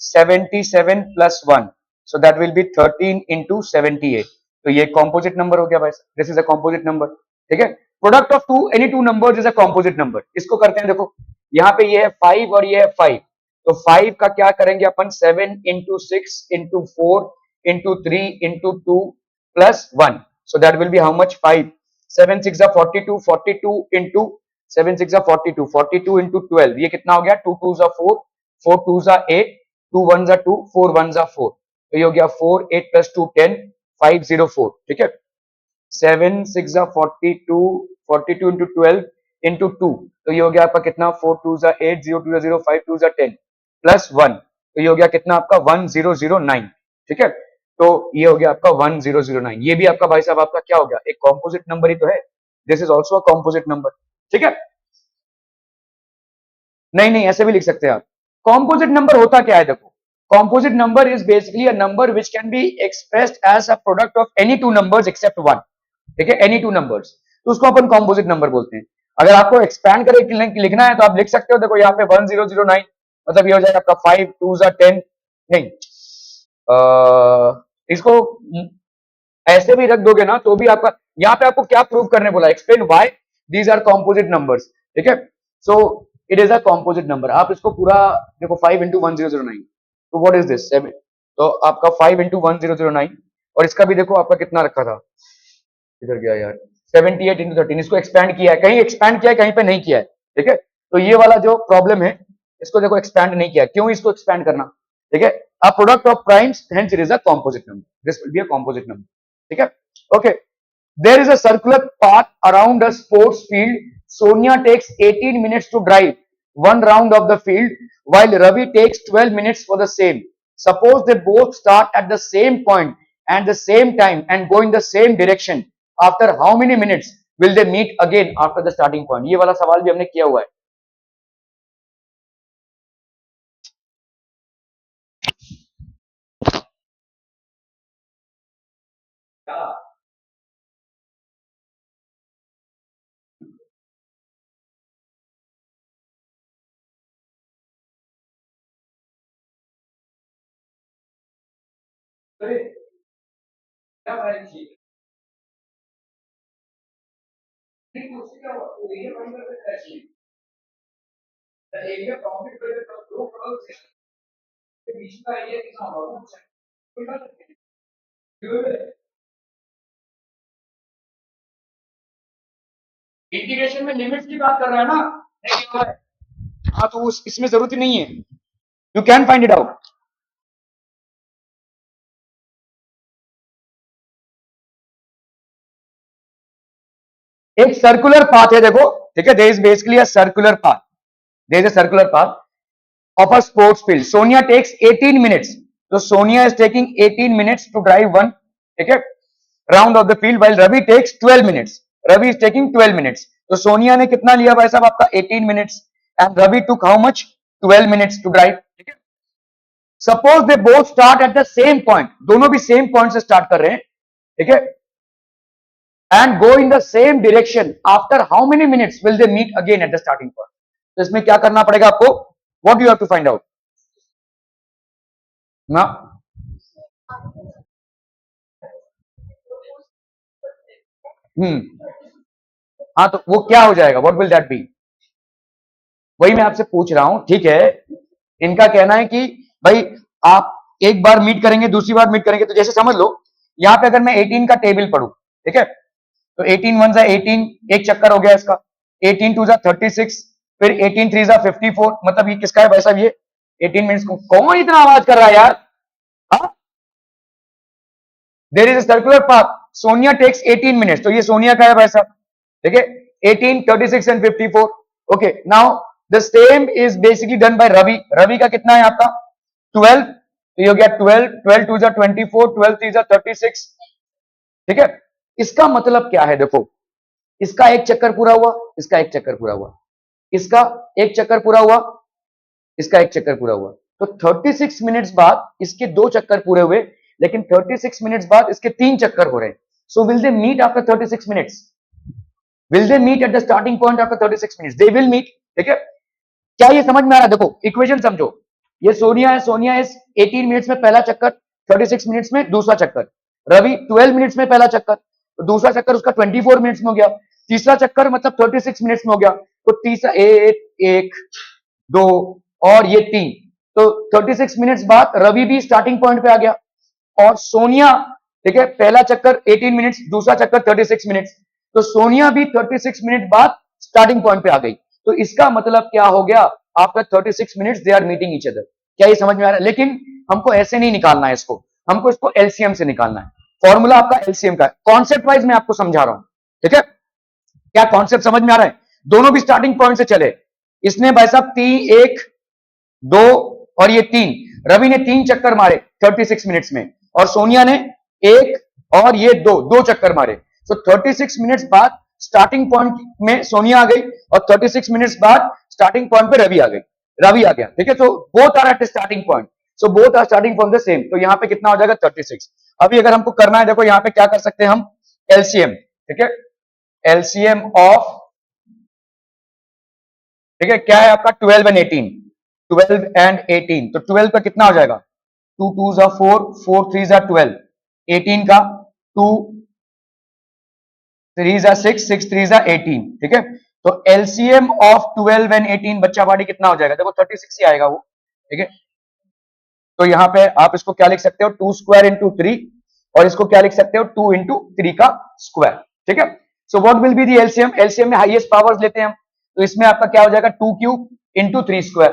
77 plus 1. So that will be 13 into 78. तो ये कॉम्पोजिट नंबर हो गया भाई. This is a composite number. ठीक है. Product of two any two numbers is a composite number. इसको करते हैं. देखो यहाँ पे ये है 5 और ये है 5. तो 5 का क्या करेंगे अपन? 7 into 6 into 4 into 3 into 2 plus 1. So that will be how much? 5. 7 6 42. 42 into 7 6 42. 42 into 12 ये कितना हो गया? 2 2 4. 4 2 8. 2 1 2. 4 1 4. तो ये हो गया 4 8 प्लस 2 10. 504. ठीक है. 7 6 42. 42 इंटू 12 इंटू 2. तो ये हो गया आपका कितना? 4 2 8. 0 2 0. 5 2 10 प्लस 1. तो ये हो गया कितना आपका? 1009. ठीक है. तो ये हो गया आपका 1009. ये भी आपका भाई साहब आपका क्या हो गया? एक कॉम्पोजिट नंबर ही तो है. This is also a composite number. ठीक है. नहीं नहीं ऐसे भी लिख सकते हैं आप. कॉम्पोजिट नंबर होता क्या है? देखो composite number is basically a number which can be expressed as a product of any two numbers except one. ठीक है. Any two numbers. तो उसको अपन कॉम्पोजिट नंबर बोलते हैं. अगर आपको एक्सपैंड करके लिखना है तो आप लिख सकते हो. देखो यहाँ पे 1009 मतलब ये हो जाएगा आपका 5 2 10. नहीं इसको ऐसे भी रख दोगे ना तो भी आपका. यहाँ पे आपको क्या प्रूव करने बोला? Explain why these are composite numbers. ठीक है. So it is a composite number. आप इसको पूरा देखो 5 इंटू 1009. तो व्हाट इज दिस? 7. तो आपका 5 इंटू 1009. और इसका भी देखो आपका कितना रखा था? इधर गया यार. 78 इंटू 13. इसको एक्सपैंड किया है, कहीं एक्सपैंड किया है कहीं पे नहीं किया है. ठीक है. तो ये वाला जो प्रॉब्लम है इसको देखो एक्सपैंड नहीं किया. क्यों इसको एक्सपैंड करना? ठीक है. अ product of primes hence it is a composite number. This will be a composite number. ठीक है. Okay. There is a circular path around a sports field. Sonia takes 18 minutes to drive one round of the field, while Ravi takes 12 minutes for the same. Suppose they both start at the same point and the same time and go in the same direction. After how many minutes will they meet again after the starting point? ये वाला सवाल भी हमने किया हुआ है. Integration में limits की बात कर रहा है ना, नहीं हो रहा है। हाँ तो इसमें जरूरत ही नहीं है, you can find it out. एक सर्कुलर पाथ है देखो, ठीक है, there is basically a circular path, there is a circular path of a sports field. Sonia takes 18 minutes. So Sonia is taking 18 minutes to drive one, okay, round of the field, while Ravi takes 12 minutes. Ravi is taking 12 minutes. तो सोनिया ने कितना लिया भाई साहब आपका 18 minutes and Ravi took how much 12 minutes to drive, ठीक है। Suppose they both start at the same point, दोनों भी same point से start कर रहे हैं, ठीक है, and go in the same direction. After how many minutes will they meet again at the starting point? तो इसमें क्या करना पड़ेगा आपको? What do you have to find out? ना हाँ तो वो क्या हो जाएगा, व्हाट विल दैट बी? वही मैं आपसे पूछ रहा हूं, ठीक है। इनका कहना है कि भाई आप एक बार मीट करेंगे, दूसरी बार मीट करेंगे, तो जैसे समझ लो यहां पे अगर मैं 18 का टेबल पढ़ू, ठीक है, तो 18 वन जा 18, एक चक्कर हो गया इसका, 18 टू जा 36, फिर 18 थ्री जा 54, मतलब ये किसका है भाई साहब, ये 18 मिनट्स। कौन इतना आवाज कर रहा है यार? हाँ, there is a circular path, Sonia takes 18 minutes, तो ये सोनिया का है भाई साहब, ठीक है, 18, 36 and 54। Okay, now the same is basically done by Ravi. Ravi का कितना है आपका 12, तो ये हो गया 12, 12 टू जा 24, 12 थ्री जा 36, ठीक है। इसका मतलब क्या है देखो, इसका एक चक्कर पूरा हुआ, इसका एक चक्कर पूरा हुआ, इसका एक चक्कर पूरा हुआ, इसका एक चक्कर पूरा हुआ, तो 36 मिनट्स बाद इसके दो चक्कर पूरे हुए, लेकिन 36 मिनट्स बाद इसके तीन चक्कर हो रहे हैं। So will they meet after 36 minutes? Will they meet at the starting point after 36 minutes? They will meet, ठीक है। क्या ये समझ में आ रहा है? देखो इक्वेशन समझो, ये सोनिया है, सोनिया इज 18 मिनट्स में पहला चक्कर, 36 मिनट्स में दूसरा चक्कर, रवि 12 मिनट्स में पहला चक्कर, तो दूसरा चक्कर उसका 24 मिनट्स में हो गया, तीसरा चक्कर मतलब 36 मिनट्स में हो गया, तो तीसरा एक एक दो और ये तीन, तो 36 मिनट्स बाद रवि भी स्टार्टिंग पॉइंट पे आ गया, और सोनिया, ठीक है, पहला चक्कर 18 मिनट्स, दूसरा चक्कर 36 मिनट्स, तो सोनिया भी 36 मिनट बाद स्टार्टिंग पॉइंट पे आ गई। तो इसका मतलब क्या हो गया, after 36 minutes they are meeting each other. क्या ये समझ में आ रहा है? लेकिन हमको ऐसे नहीं निकालना है इसको, हमको इसको एलसीएम से निकालना है। फॉर्मूला आपका एलसीएम का है, कॉन्सेप्ट वाइज मैं आपको समझा रहा हूं, ठीक है। क्या कॉन्सेप्ट समझ में आ रहा है? दोनों भी स्टार्टिंग पॉइंट से चले, इसने भाई साहब तीन, एक दो और ये तीन, रवि ने तीन चक्कर मारे 36 मिनट्स में, और सोनिया ने एक और ये दो दो चक्कर मारे। सो 36 मिनट्स बाद स्टार्टिंग पॉइंट में सोनिया आ गई, और 36 मिनट्स बाद स्टार्टिंग पॉइंट पे रवि आ गई, रवि आ गया, ठीक है। तो both are at starting point, so both are starting from the same, तो यहां पे कितना हो जाएगा 36। अभी अगर हमको करना है, देखो यहां पे क्या कर सकते हैं हम, एलसीएम, ठीक है, एलसीएम ऑफ, ठीक है, क्या है आपका 12 एंड 18, 12 एंड 18, तो 12 का कितना हो जाएगा, टू टू जा 4, 4 थ्री जा 12, 18 का टू थ्री जा 6, 6 थ्री जा 18, ठीक है। तो एलसीएम ऑफ 12 एंड 18 बच्चा बाड़ी कितना हो जाएगा, देखो 36 ही आएगा वो, ठीक है। तो यहां पे आप इसको क्या लिख सकते हो, 2 स्क्वायर इंटू 3, और इसको क्या लिख सकते हो, 2 इंटू 3 का स्क्वायर, ठीक है। सो what will be the LCM? LCM में हाईएस्ट पावर्स लेते हैं हम, तो इसमें आपका क्या हो जाएगा, 2 क्यूब इंटू 3 स्क्वायर,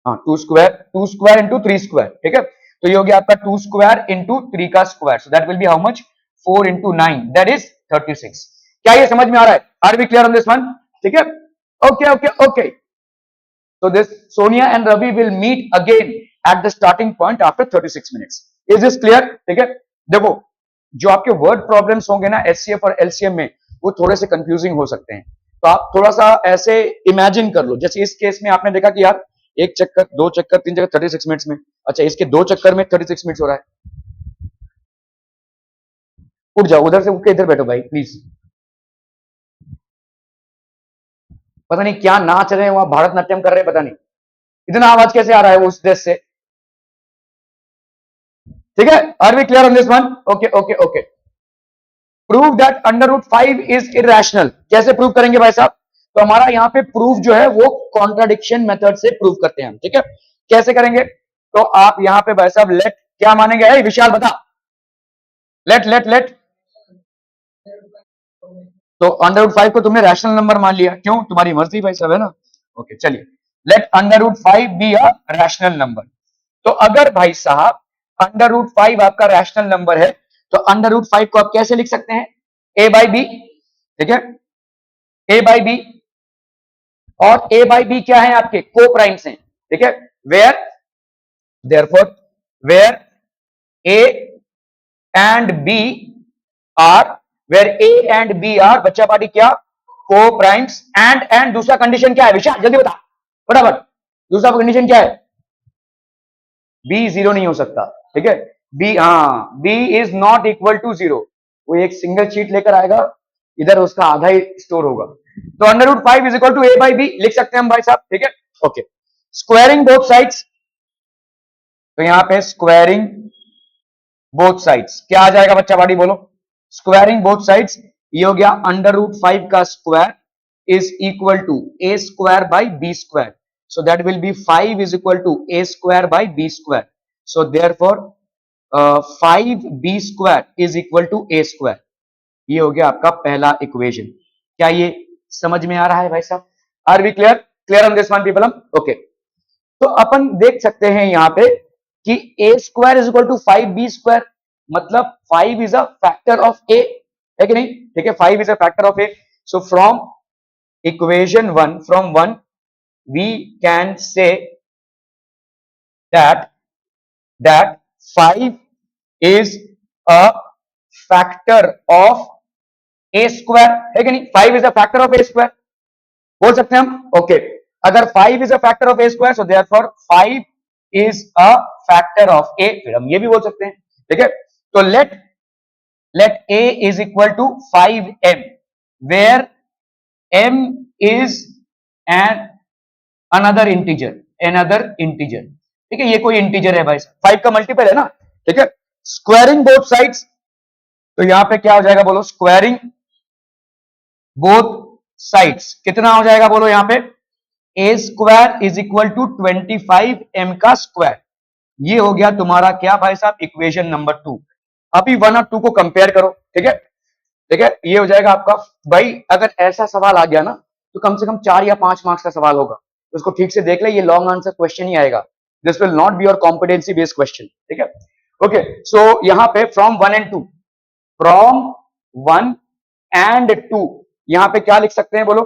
हाँ 2 स्क्वायर इंटू 3 स्क्वायर, ठीक है। तो ये हो गया आपका 2 स्क्वायर इंटू 3 का square, so that will be how much, 4 into 9, that is 36। क्या ये समझ में आ रहा है? Are we clear on this one? ठीक है, okay okay okay. So this Sonia and Ravi will meet again at the starting point after 36 minutes. Is this clear? ठीक है, देखो जो आपके वर्ड प्रॉब्लम्स होंगे ना एचसीएफ और एलसीएम में, वो थोड़े से कंफ्यूजिंग हो सकते हैं, तो आप थोड़ा सा ऐसे इमेजिन कर लो, जैसे इस केस में आपने देखा कि यार एक चक्कर, दो चक्कर, तीन चक्कर 36 मिनट्स में, अच्छा इसके दो चक्कर में 36 मिनट्स हो रहा है। उठ जाओ उधर से, उठ के इधर बैठो भाई प्लीज। पता नहीं क्या नाच रहे हैं वहां, भारतनाट्यम कर रहे हैं, पता नहीं इतना आवाज कैसे आ रहा है उस ड्रेस से, ठीक है। Are we clear on this one? Okay okay okay. Prove that under root 5 is irrational, कैसे प्रूव करेंगे भाई साहब? तो हमारा यहाँ पे प्रूफ जो है वो कॉन्ट्राडिक्शन मेथड से प्रूव करते हैं हम, ठीक है। कैसे करेंगे? तो आप यहाँ पे भाई साहब लेट क्या मानेंगे, विशाल बता, लेट लेट लेट तो अंडर रूट 5 को तुमने रैशनल नंबर मान लिया, क्यों? तुम्हारी मर्जी भाई सब है ना। ओके चलिए, let under root 5 be a rational number. तो अगर भाई साहब अंडर रूट 5 आपका रैशनल नंबर है, तो अंडर रूट 5 को आप कैसे लिख सकते हैं? ए बाई बी, ठीक है, ए बाई बी। और ए बाई बी क्या है? आपके को प्राइम्स हैं, ठीक है। Where therefore where a and b are, where a and b are बच्चा पार्टी क्या? Coprimes. एंड दूसरा कंडीशन क्या है विशाल, जल्दी बता फटाफट, दूसरा कंडीशन क्या है? बी जीरो नहीं हो सकता, ठीक है। बी, हाँ, b is not equal to zero. वो एक सिंगल शीट लेकर आएगा, इधर उसका आधा ही स्टोर होगा। तो under root 5 is equal to a by b लिख सकते हैं हम भाई साहब, ठीक है। ओके, स्क्वायरिंग बोथ साइड्स, तो यहां पे स्क्वायरिंग बोथ साइड्स क्या आ जाएगा बच्चा पार्टी बोलो? स्क्वायरिंग बोथ साइड्स, ये हो गया अंडर रूट 5 का square is equal to a square by b square. So that will be 5 is equal to a square by b square. So therefore 5b square is equal to a square. ये हो गया आपका पहला equation. क्या ये समझ में आ रहा है भाई साहब? Are we clear? Clear on this one people? Okay, तो अपन देख सकते हैं यहां पे कि a square is equal to 5b square, मतलब 5 is a factor of a, है कि नहीं? ठीक है, 5 is a factor of a। So from equation 1, from 1 we can say that 5 is a factor of a square, है कि नहीं? 5 is a factor of a square बोल सकते हैं हम। ओके, अगर 5 is a factor of a square, so therefore 5 is a factor of a, फिर हम ये भी बोल सकते हैं, ठीक है। तो let a is equal to 5m, where m is an another integer, ठीक है, ये कोई इंटीजर है भाई, 5 का मल्टीपल है ना, ठीक है। स्क्वायरिंग बोथ साइड्स, तो यहां पे क्या हो जाएगा बोलो? स्क्वायरिंग बोथ साइड्स कितना हो जाएगा बोलो? यहां पे A square is equal to 25 M का स्क्वायर। ये हो गया तुम्हारा क्या भाई साहब? Equation number 2। अभी 1 और 2 को कंपेयर करो, ठीक है, ठीक है। ये हो जाएगा आपका भाई, अगर ऐसा सवाल आ गया ना तो कम से कम 4 या 5 मार्क्स का सवाल होगा, तो उसको ठीक से देख ले, ये लॉन्ग आंसर क्वेश्चन ही आएगा। This will not be your competency based question, ठीक है। ओके, सो यहां पे फ्रॉम 1 एंड 2, फ्रॉम 1 एंड 2 यहां पे क्या लिख सकते हैं बोलो?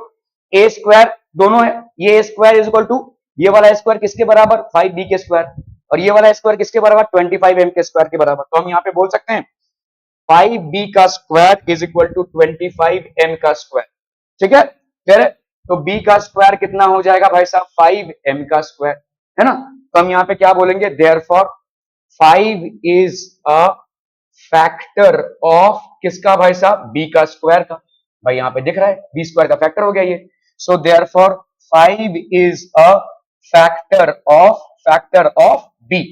ए स्क्वायर दोनों है, ये ए स्क्वायर इज इक्वल टू ये वाला स्क्वायर किसके बराबर? 5b के स्क्वायर, और ये वाला स्क्वायर किसके बराबर? 25m के स्क्वायर के बराबर। तो हम यहां पे बोल सकते हैं 5b का square is equal to 25m का स्क्वायर, ठीक है। फिर तो b का स्क्वायर कितना हो जाएगा भाई साहब? 5m का स्क्वायर, है ना। तो हम यहां पे क्या बोलेंगे? Therefore 5 is a factor of किसका भाई साहब? b का स्क्वायर का। भाई यहां पे दिख रहा है b स्क्वायर का फैक्टर हो गया ये। So therefore 5 is a factor of b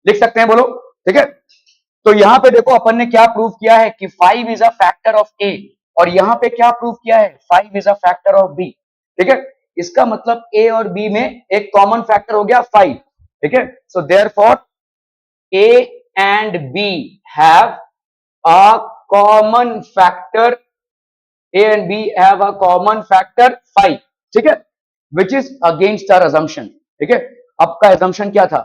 लिख सकते हैं बोलो, ठीक है। तो यहां पे देखो अपन ने क्या प्रूव किया है कि 5 is a factor of a, और यहां पे क्या प्रूव किया है? 5 is a factor of b, ठीक है। इसका मतलब a और b में एक कॉमन फैक्टर हो गया 5, ठीक है। So therefore a and b have a common factor, a and b have a common factor 5, ठीक है, which is against our assumption, ठीक है। आपका assumption क्या था?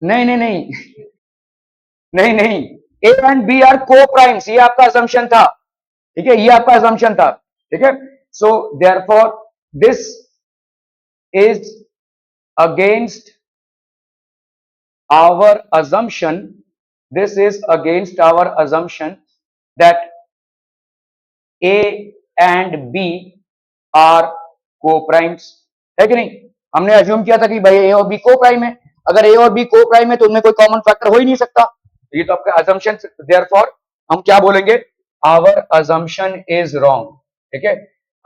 नहीं नहीं नहीं नहीं नहीं, ए and b are coprimes, ये आपका assumption था, ठीक है, ये आपका assumption था, ठीक है। So therefore this is against our assumption, this is against our assumption that a and b are co-primes, है कि नहीं? हमने अज्यूम किया था कि भाई a और b को प्राइम है, अगर a और b को प्राइम है तो उनमें कोई कॉमन फैक्टर हो ही नहीं सकता, ये तो आपका assumption। देयरफॉर हम क्या बोलेंगे? our assumption is wrong, ठीक है,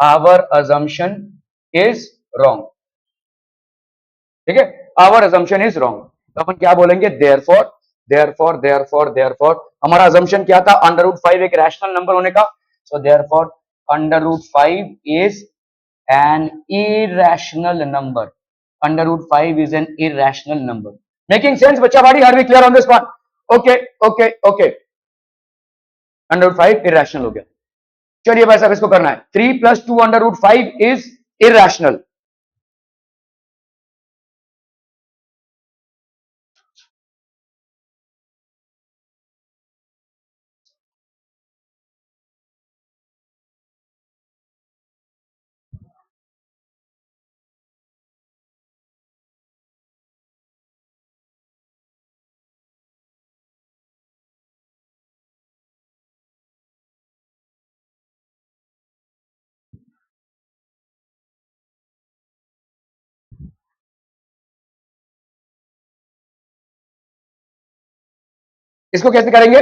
our assumption is wrong, ठीक है, our assumption is wrong। तो अपन क्या बोलेंगे? देयरफॉर हमारा assumption क्या था? अंडर रूट 5 एक रैशनल नंबर होने का। So therefore under root 5 is an irrational number, under root 5 is an irrational number, making sense बच्चा भाई? are we clear on this one? okay, under root 5 irrational हो गया, चलिए भाई साहब इसको करना है 3 + 2√5 इज इरेशनल। इसको कैसे करेंगे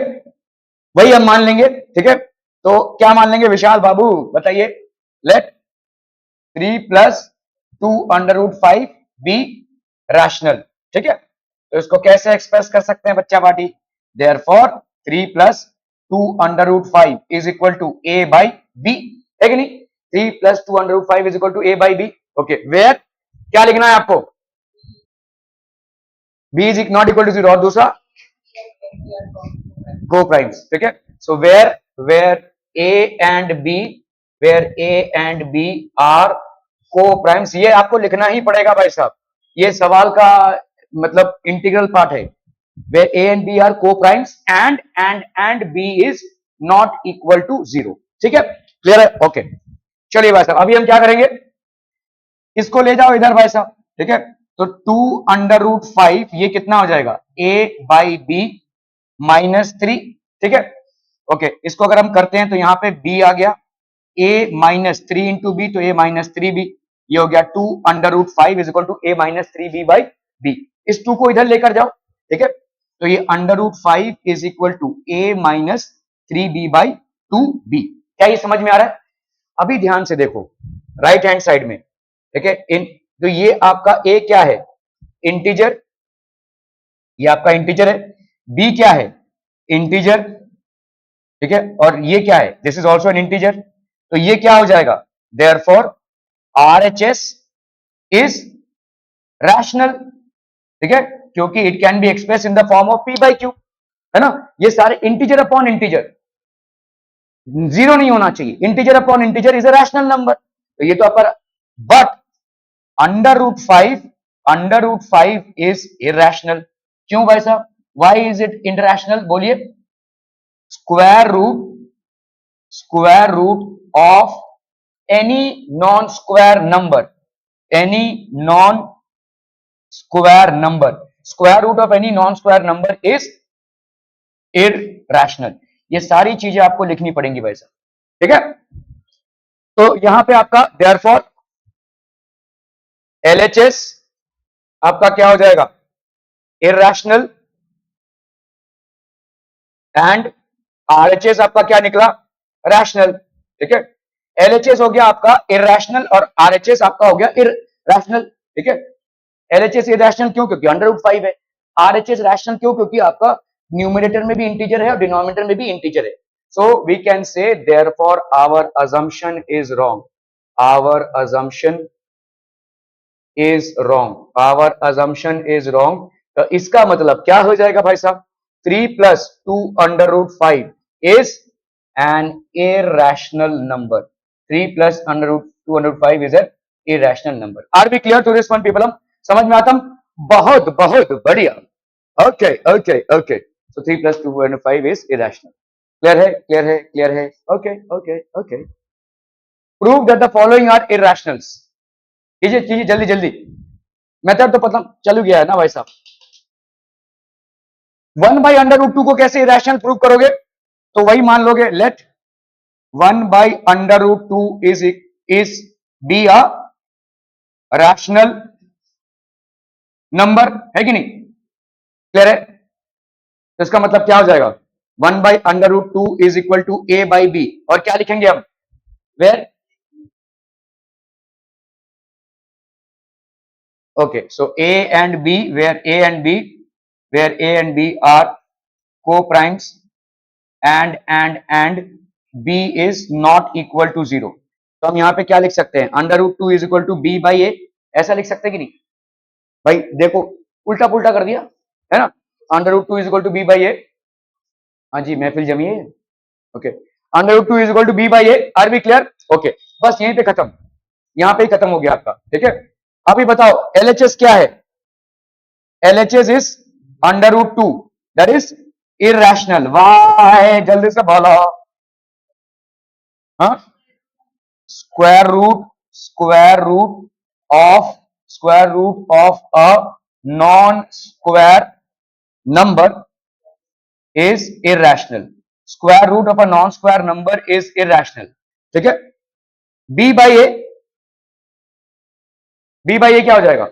वही हम मान लेंगे, ठीक है। तो क्या मान लेंगे विशाल बाबू बताइए? लेट 3 + 2√5 बी रैशनल, ठीक है। तो इसको कैसे एक्सप्रेस कर सकते हैं बच्चा party? Therefore 3 + 2√5 is equal to a by बी, है कि नहीं? 3 + 2√5 is equal to a by बी। ओके, वेयर क्या लिखना है आपको? b is not equal to 0 और दूसरा को प्राइम्स, ठीक है। So where where a and b, where a and b are coprimes, ये आपको लिखना ही पड़ेगा भाई साहब, ये सवाल का मतलब इंटीग्रल पार्ट है। Where a and b are coprimes and b is not equal to 0, ठीक है। क्लियर है? ओके, चलिए भाई साहब अभी हम क्या करेंगे, इसको ले जाओ इधर भाई साहब, ठीक है। तो 2√5 ये कितना हो जाएगा? a बाई बी -3, ठीक है। ओके, इसको अगर हम करते हैं तो यहाँ पे b आ गया a -3 इंटू बी, तो a -3b, ये हो गया 2√5 is equal to a -3b by b। इस 2 को इधर लेकर जाओ, ठीक है। तो ये √5 is equal to a -3b by 2b। क्या ये समझ में आ रहा है? अभी ध्यान से देखो राइट हैंड साइड में, ठीक है। इन तो ये आपका a क्या है? इंटीजर, ये आपका इंटीजर है। b क्या है? इंटीजर, ठीक है। और ये क्या है? This is also an integer. तो ये क्या हो जाएगा? देयरफॉर RHS इज रैशनल, ठीक है, क्योंकि it can be express in the form of p/q, है ना। ये सारे इंटीजर अपॉन इंटीजर, जीरो नहीं होना चाहिए। Integer upon integer is a rational number, तो ये तो आपका, but under root 5 is irrational. क्यों भाई साहब? Why is it irrational? बोलिए। Square root of any non square number, any non square number, square root of any non square number is irrational. ये सारी चीजें आपको लिखनी पड़ेंगी भाई साहब, ठीक है। तो यहां पे आपका देयरफॉर LHS आपका क्या हो जाएगा? इरेशनल, एंड RHS आपका क्या निकला? रैशनल, ठीक है। LHS हो गया आपका इरेशनल और RHS आपका हो गया इरेशनल, ठीक है। LHS इरेशनल क्यों? क्योंकि अंडर रूट 5 है। RHS रैशनल क्यों? क्योंकि आपका न्यूमरेटर में भी इंटीजर है और डिनोमिनेटर में भी इंटीजर है। So we can say therefore our assumption is wrong, our assumption is wrong, our assumption is wrong. तो इसका मतलब क्या हो जाएगा भाई साहब? 3 + 2√5 is an irrational number, 3 + 2√5 is an irrational number। Are B clear to this one people? हम समझ में आता? बहुत बहुत बढ़िया। Okay okay okay, so 3 + 2√5 is irrational। Clear है? क्लियर है? क्लियर है? Okay okay okay. Prove that the following are irrationals। कीजिए कीजिए जल्दी जल्दी, मेथड तो पता चल गया है ना भाई साहब। 1/√2 को कैसे इरेशनल प्रूव करोगे? तो वही मान लोगे, let 1/√2 is be a rational number, है कि नहीं? क्लियर है? तो इसका मतलब क्या हो जाएगा? 1/√2 is equal to a by बी, और क्या लिखेंगे हम? Where, okay, so a and b, where a and b, where a and b are co-primes and b is not equal to 0। तो हम यहाँ पे क्या लिख सकते हैं? Under root 2 is equal to B by A, ऐसा लिख सकते हैं कि नहीं भाई? देखो उल्टा पुल्टा कर दिया है ना। Under root 2 is equal to B by A, हाँ जी महफिल जमी है। Okay, under root 2 is equal to B by A, are B clear? Okay, बस यहीं पे खत्म, यहां पे ही खत्म हो गया आपका, ठीक है। अभी बताओ एलएचएस क्या है? LHS is under root 2, that is irrational. Why? जल्दी से बोलो। हाँ, square root of a non-square number is irrational. Square root of a non-square number is irrational. ठीक है। b by a क्या हो जाएगा?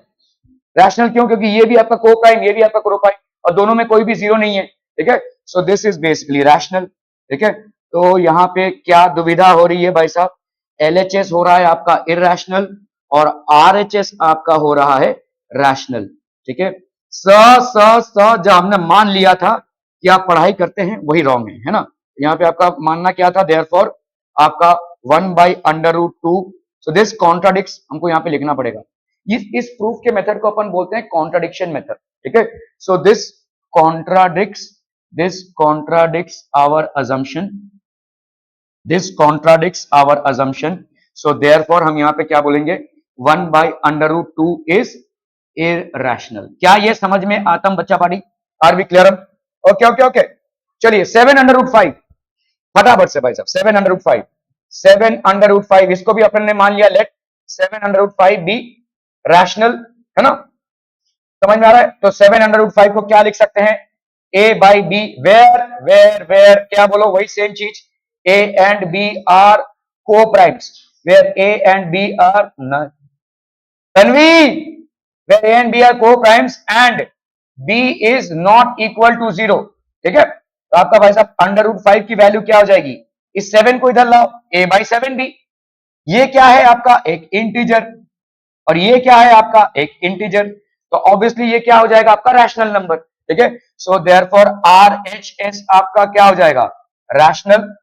रैशनल क्यों? क्योंकि ये भी आपका को प्राइम, ये भी आपका को प्राइम, और दोनों में कोई भी जीरो नहीं है, ठीक है। So this is basically rational, ठीक है। तो यहाँ पे क्या दुविधा हो रही है भाई साहब? एलएचएस हो रहा है आपका इरैशनल और आरएचएस आपका हो रहा है रैशनल, ठीक है। जब हमने मान लिया था कि आप पढ़ाई करते हैं वही रॉन्ग है ना। यहाँ पे आपका मानना क्या था? देयरफॉर आपका 1 by under root 2, so this contradicts, हमको यहाँ पे लिखना पड़ेगा। इस प्रूफ के मेथड को अपन बोलते हैं कॉन्ट्राडिक्शन मेथड, ठीक है। So this contradicts our assumption, so therefore हम यहाँ पे क्या बोलेंगे? 1 by under root 2 is irrational. क्या ये समझ में आता बच्चा party? Are we clear? Okay okay okay, चलिए 7 अंडर रूट 5 फटाफट से भाई साहब। 7 अंडर रूट 5 इसको भी अपन ने मान लिया, let 7 under root 5 be rational, है ना? समझ में आ रहा है? तो 7 अंडर रूट 5 को क्या लिख सकते हैं? a बाई बी, वेयर क्या बोलो? वही सेम चीज, a and b are coprimes, where a and b are तन्वी, where a and b are coprimes and b is not equal to 0, ठीक है। तो आपका भाई साहब अंडर रूट 5 की वैल्यू क्या हो जाएगी? इस 7 को इधर लाओ, a बाई 7 b, ये क्या है आपका? एक इंटीजर, और ये क्या है आपका? एक इंटीजर। तो ऑब्वियसली ये क्या हो जाएगा? आपका रैशनल नंबर, ठीक है। सो देयरफॉर आरएचएस आपका क्या हो जाएगा? Rational.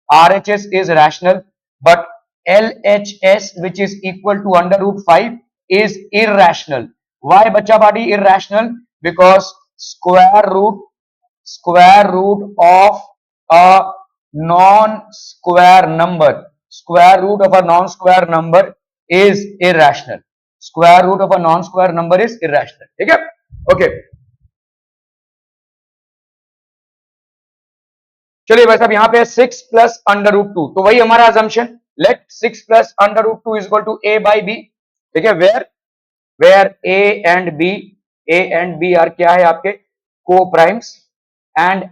RHS is rational, but LHS which is equal to under root 5 is irrational. Why बच्चा party irrational? Because square root of a non square number is irrational. Square root of a non-square number is irrational, ठीक है। Okay, चलिए भाई साहब यहाँ पे 6 plus under root 2, तो वही हमारा assumption, let 6 plus under root 2 is equal to a by b, ठीक है। where a and b are क्या है आपके? को primes, and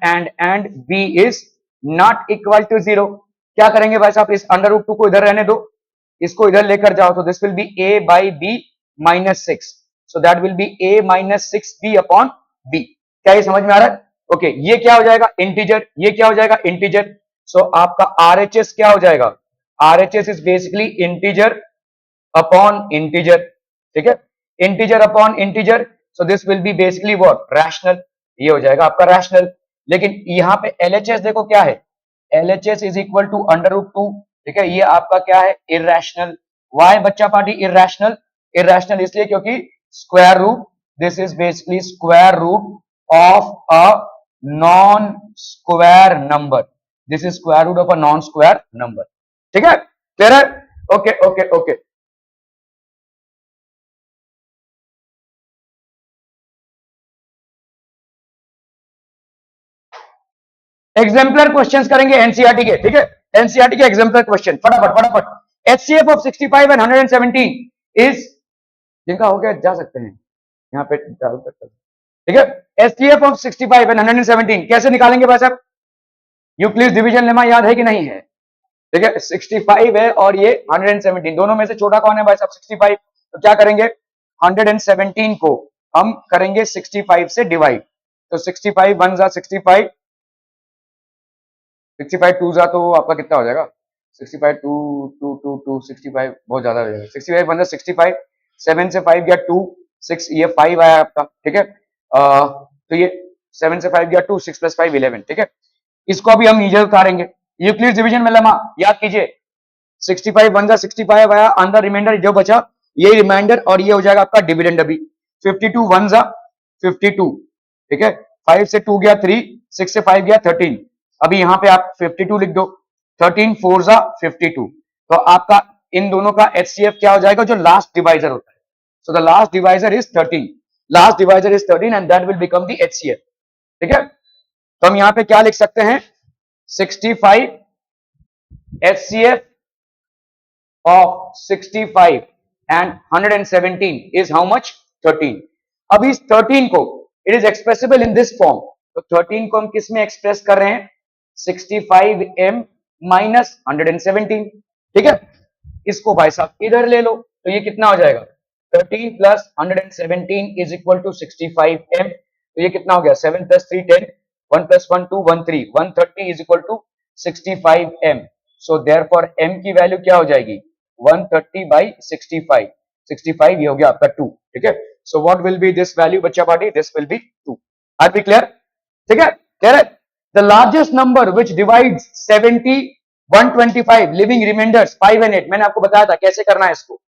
b is not equal to 0। क्या करेंगे भाई साहब? इस अंडर रूट 2 को इधर रहने दो, इसको इधर लेकर जाओ, तो this will B a by b minus 6, so that will B a minus 6b upon b। क्या ये समझ में आ रहा है? ओके, ये क्या हो जाएगा? इंटीजर। ये क्या हो जाएगा? इंटीजर। सो आपका आरएचएस क्या हो जाएगा? RHS is basically integer upon integer, ठीक है। Integer upon integer, so this will B basically what? Rational. ये हो जाएगा आपका रैशनल। लेकिन यहाँ पे एलएचएस देखो क्या है? LHS is equal to under root 2, ठीक है। ये आपका क्या है? इरैशनल। व्हाई बच्चा पार्टी इरैशनल? इरैशनल इसलिए क्योंकि square root, this is basically square root of a non square number, this is square root of a non square number, ठीक है। क्लियर है? Okay okay okay, exemplar questions करेंगे NCERT के, ठीक है। NCERT के एग्जाम्पलर क्वेश्चन फटाफट। HCF of 65 and 117 is, जिनका हो गया जा सकते हैं यहाँ पे डाल सकते हैं, ठीक है। HCF ऑफ 65 एंड 117 कैसे निकालेंगे भाई साहब? यूक्लिड डिवीजन लेमा याद है कि नहीं है? ठीक है, 65 है और ये 117, दोनों में से छोटा कौन है भाई साहब? 65। तो क्या करेंगे? 117 को हम करेंगे 65 से डिवाइड, तो 65 वन जा 65, 65 टू जा तो आपका कितना हो जाएगा? 65 टू टू टू टू 65 बहुत ज्यादा हो जाएगा। 65 वन जा 65, 7 से 5 गया 2, 6 ये 5 आया आपका, ठीक है। तो ये 7 से 5 गया 2, 6 प्लस 5 11, ठीक है। इसको अभी हम नीचे उतारेंगे यूक्लिड डिवीजन में लेमा, याद कीजिए 65 वन जा 65 आया, अंदर रिमाइंडर जो बचा ये रिमाइंडर, और ये हो जाएगा आपका डिविडेंड। अभी 52 वन जा 52, ठीक है। 5 से 2 गया 3, 6 से 5 गया 13, अभी यहाँ पे आप 52 लिख दो, 13 4 जा 52। तो आपका इन दोनों का HCF क्या हो जाएगा, जो लास्ट डिवाइजर होता है। So the last divisor is 13, last divisor is 13 and that will become the HCF। ठीक है, तो हम यहां पे क्या लिख सकते हैं, 65 HCF of 65 and 117 is how much, 13। अब इस 13 को it is expressible in this form, तो 13 को हम किस में एक्सप्रेस कर रहे हैं, 65m minus 117। ठीक है, इसको भाई साहब इधर ले लो, तो ये कितना हो जाएगा, 13 plus 117 is equal to 65m। तो ये कितना हो गया, 7 plus 3 10, 1 plus 1 2 1 3, 130 is equal to 65m। so therefore m की वैल्यू क्या हो जाएगी, 130 by 65, 65 ये हो गया आपका 2। ठीक है, so what will be this value बच्चा party, this will be 2। are we clear? ठीक है, कह रहे the largest number which divides 70 125 living remainders 5 and 8, मैंने आपको बताया था कैसे करना है इसको,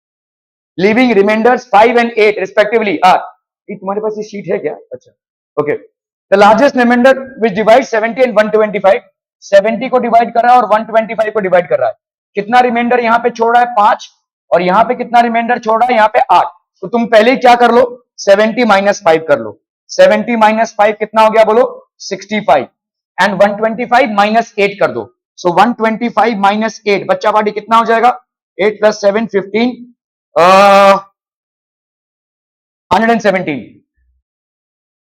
leaving remainders 5 and 8 respectively are, ये तुम्हारे पास ये शीट है क्या, अच्छा okay. The largest remainder which divide 70 and 125, 70 को डिवाइड कर रहा है और 125 को डिवाइड कर रहा है, कितना रिमाइंडर यहाँ पे छोड़ रहा है 5, और यहाँ पे कितना रिमाइंडर छोड़ रहा है यहाँ पे 8। तो तुम पहले ही क्या कर लो, 70 माइनस 5 कर लो, 70 माइनस 5 कितना हो गया बोलो, 65 एंड 125 माइनस 8 कर दो, सो 125 माइनस 8 बच्चा पार्टी कितना हो जाएगा, 8 प्लस 7 15 117।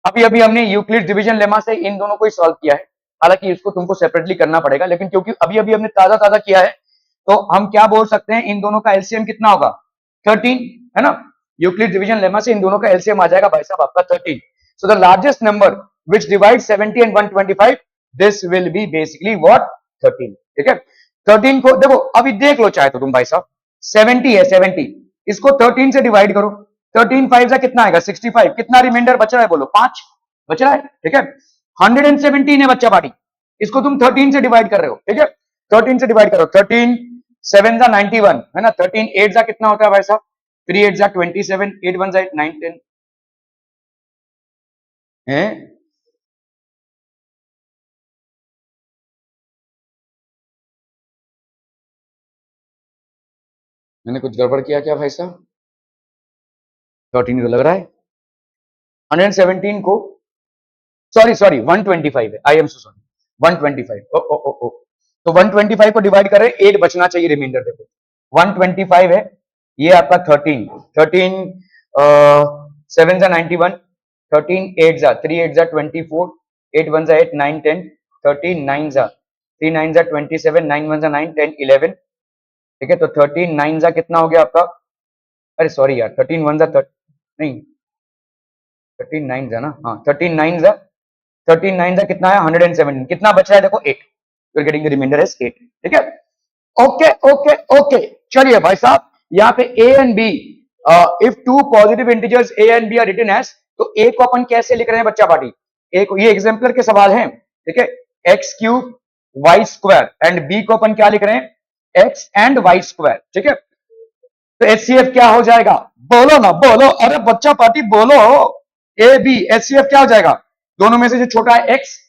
अभी अभी हमने यूक्लिड डिवीजन लेमा से इन दोनों को ही सॉल्व किया है, हालांकि इसको तुमको सेपरेटली करना पड़ेगा, लेकिन क्योंकि अभी अभी हमने ताजा ताजा किया है तो हम क्या बोल सकते हैं, इन दोनों का एलसीएम कितना होगा, 13 है ना। यूक्लिड डिवीजन लेमा से इन दोनों का एलसीएम आ जाएगा भाई साहब आपका 13। So the largest number which divide 70 and 125, this will B basically what, 13। ठीक है, 13 को देखो अभी देख लो चाहे तो तुम भाई साहब, 70 है 70, इसको 13 से डिवाइड करो, 13 5 से कितना आएगा 65, कितना रिमाइंडर बच रहा है बोलो, 5 बच रहा है। ठीक है, 117 है बच्चा पार्टी, इसको तुम 13 से डिवाइड कर रहे हो। ठीक है, 13 से डिवाइड करो, 13 7 जा 91 है ना, 13 8 जा कितना होता है भाई साहब, 3 8 जा 27, 8 1 जा 9 10 है। मैंने कुछ गड़बड़ किया क्या भाई साहब, 13 तो लग रहा है, 117 को सॉरी सॉरी 125 है, आई एम सो सॉरी 125, ओ ओ ओ ओ, तो 125 को डिवाइड कर रहे हैं, 8 बचना चाहिए रिमाइंडर, देखो 125 है, ये आपका 13 13 7 जा 91, 13 8 जा 3 8 जा 24, 8 1 जा 8 9 10, 13 9 जा 3 9 जा 27, 9 1 जा 9 10 11। ठीक है, तो 13 9 जा कितना हो गया आपका, अरे सॉरी यार 13 1 जा नहीं 13 9 जा ना, हाँ 13 9 जा, 13 9 जा कितना है 117, कितना बच रहा है देखो 8, you are getting the remainder as 8। ठीक है, ओके ओके ओके, चलिए भाई साहब यहाँ पे a and b, if two positive integers a and b are written as, तो ए को अपन कैसे लिख रहे हैं बच्चा पार्टी, ए को, ये एग्जाम्पलर के सवाल हैं। ठीक है, x cube y square, and b को अपन क्या लिख रहे हैं, एक्स एंड वाई स्क्वायर। ठीक है, तो एचसीएफ क्या हो जाएगा, बोलो ना बोलो, अरे बच्चा पार्टी बोलो, ए बी एचसीएफ क्या हो जाएगा, दोनों में से जो छोटा है एक्स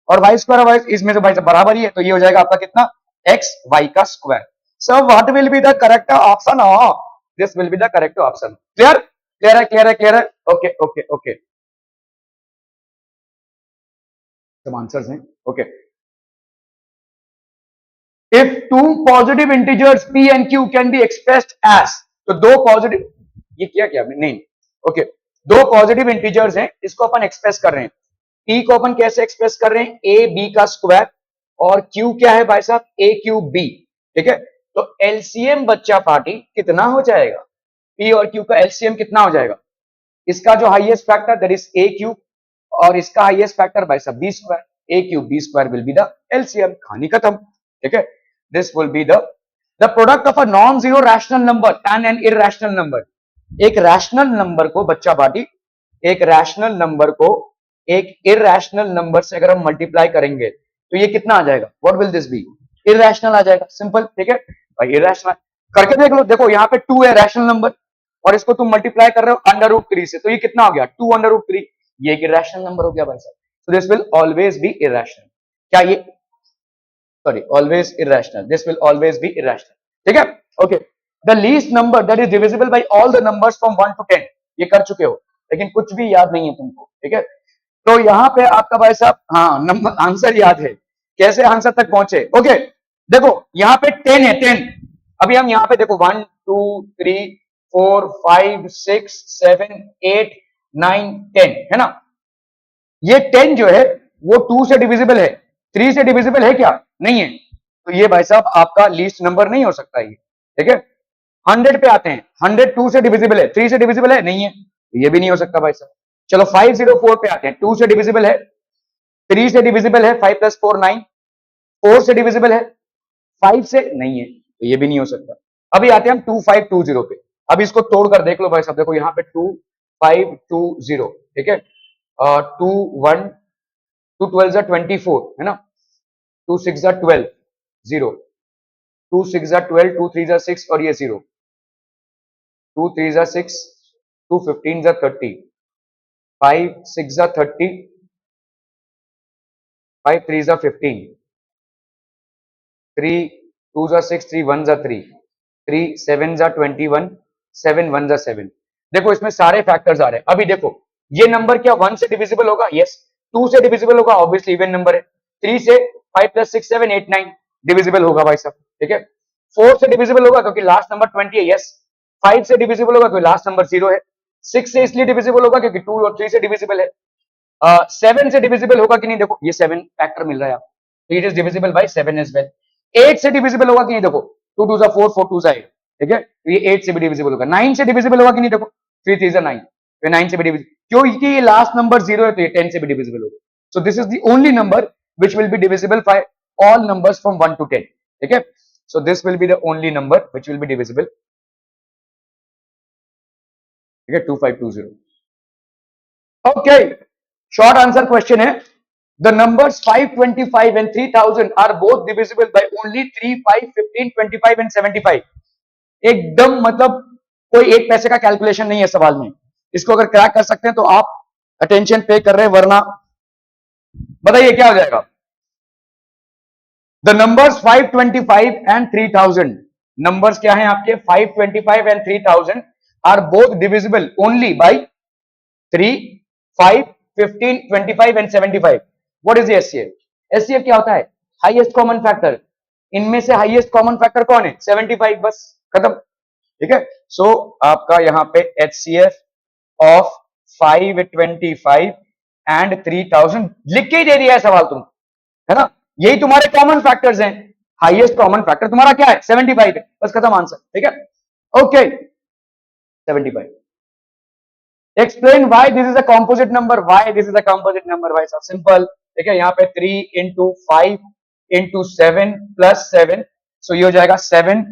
और वाई स्क्वायर, वाई इसमें से भाई बराबर ही है, तो ये हो जाएगा आपका कितना, एक्स वाई का square. So what will be the correct option, this will be the correct option. Clear clear है क्लियर है क्लियर है, ओके ओके ओके, सब आंसर्स हैं। Okay, if two positive integers p and q can be expressed as, तो दो positive, ये किया क्या नहीं, ओके, दो पॉजिटिव इंटीजर्स हैं, इसको अपन एक्सप्रेस कर रहे हैं, p को अपन कैसे एक्सप्रेस कर रहे हैं, a b का स्क्वायर, और q क्या है भाई साहब, a क्यूब b। ठीक है, तो एलसीएम बच्चा पार्टी कितना हो जाएगा, p और q का एलसीएम कितना हो जाएगा, इसका जो highest factor that is a cube, और इसका हाईएस्ट फैक्टर भाई साहब b square, a cube b square will be the LCM, कहानी खत्म। ठीक है, this will be the product of a non-zero rational number and an irrational number। एक rational number को बच्चा पार्टी, एक रैशनल नंबर को एक इरैशनल नंबर से अगर हम मल्टीप्लाई करेंगे तो ये कितना आ जाएगा, what will this be, irrational आ जाएगा, सिंपल। ठीक है भाई, इरैशनल करके देख लो, देखो यहाँ पे 2 है रैशनल नंबर, और इसको तुम मल्टीप्लाई कर रहे हो √3 से, तो ये कितना हो गया 2 √3, ये एक इरैशनल नंबर हो गया भाई साहब, so this will always be irrational। क्या ये sorry, always irrational. This will always be irrational. ठीक है? Okay. The least number that is divisible by all the numbers from 1 to 10. ये कर चुके हो, लेकिन कुछ भी याद नहीं है तुमको. ठीक है? तो यहाँ पे आपका भाई साहब, हाँ, नंबर आंसर याद है. कैसे आंसर तक पहुंचे? ओके, देखो यहाँ पे 10 है, 10. अभी हम यहाँ पे देखो 1 2 3 4 5 6 7 8 9 10 है ना. ये 10 जो है वो 2 से डिविजिबल है. 3 से डिविजिबल है क्या? नहीं है. तो ये भाई साहब आपका लीस्ट नंबर नहीं हो सकता ये. ठीक है? 100 पे आते हैं. 100 2 से डिविजिबल है. 3 से डिविजिबल है? नहीं है. तो ये भी नहीं हो सकता भाई साहब. चलो 504 पे आते हैं. 2 से डिविजिबल है, 3 से डिविजिबल है, 5 + 4 9. 4 से डिविजिबल है, 5 से नहीं है. तो ये भी नहीं हो सकता. अभी आते हैं हम 2520 पे. अब इसको तोड़कर देख लो भाई साहब. देखो यहाँ पे 2520. ठीक है? 2 1 2 12 जा 24 है ना. 2 6 जा 12 0. 2 6 जा 12, 2 3 जा 6 और ये 0. 2 3 जा 6, 2 15 जा 30, 5 6 जा 30, 5 3 जा 15, 3 2 जा 6, 3 1 जा 3, 3 7 जा 21, 7 1 जा 7. देखो इसमें सारे फैक्टर्स आ रहे हैं. अभी देखो ये नंबर क्या 1 से डिविजिबल होगा? यस. 2 से डिविजिबल होगा, ऑब्वियसली इवन नंबर है. 3 से 5 + 6 7 8 9 डिविजिबल होगा भाई साहब. ठीक है? 4 से डिविजिबल होगा क्योंकि लास्ट नंबर 20 है. यस. 5 से डिविजिबल होगा क्योंकि लास्ट नंबर 0 है. 6 से इसलिए डिविजिबल होगा क्योंकि 2 और 3 से डिविजिबल है. 7 से डिविजिबल होगा कि नहीं? देखो ये 7 फैक्टर मिल रहा है आपको. It is divisible by 7 as well. 8 से डिविजिबल होगा कि नहीं? देखो 2 2 4 4 2 8. ठीक है? तो ये 8 से भी डिविजिबल होगा. 9 से डिविजिबल होगा कि नहीं? देखो 3 3 9. तो 9 से भी डिविजिबल, क्योंकि ये लास्ट नंबर 0 है तो ये 10 से भी डिविजिबल होगा. So this is the only number which will be divisible by all numbers from 1 to 10. ठीक है? So this will be the only number which will be divisible. ठीक है? 2520. Okay. Short answer question है. The numbers 525 and 3000 are both divisible by only 3 5 15 25 and 75. एकदम मतलब कोई एक पैसे का कैलकुलेशन नहीं है सवाल में. इसको अगर क्रैक कर सकते हैं तो आप अटेंशन पे कर रहे हैं, वरना बताइए क्या हो जाएगा. The numbers 525 and 3000. Numbers क्या हैं आपके? 525 and 3000 are both divisible only by 3, 5, 15, 25 and 75. What is the SCF? SCF क्या होता है? Highest common factor. इनमें से highest common factor कौन है? 75. बस खत्म. ठीक है? So आपका यहाँ पे HCF of 525 and 3000 लिख के ही दे दिया है सवाल तुम, है ना. यही तुम्हारे कॉमन फैक्टर्स हैं. हाईएस्ट कॉमन फैक्टर तुम्हारा क्या है? 75 है. बस खत्म आंसर. ठीक है? Okay, 75. Explain why this is a composite number. Why this is a composite number भाई साहब? सिंपल. ठीक है? यहाँ पे 3 × 5 × 7 + 7. सो ये हो जाएगा 7.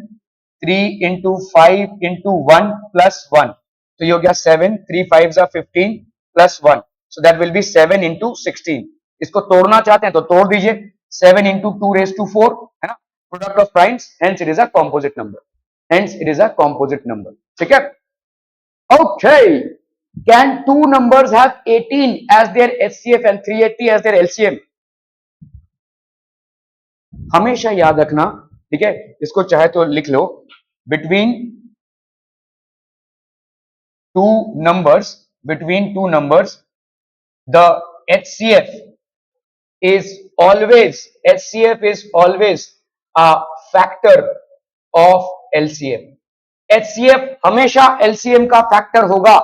3 × 5 × 1 + 1. तो ये हो गया 7. 3 5 जा 15 + 1. So that will B 7 × 16. इसको तोड़ना चाहते हैं तो तोड़ दीजिए. 7 × 2⁴ है ना. Product of primes, hence it is a composite number. Hence it is a composite number. ठीक है? Okay. Can 2 numbers have 18 as their HCF and 380 as their LCM? हमेशा याद रखना. ठीक है? इसको चाहे तो लिख लो. between two numbers the HCF is always a factor of LCM. HCF हमेशा LCM का फैक्टर होगा.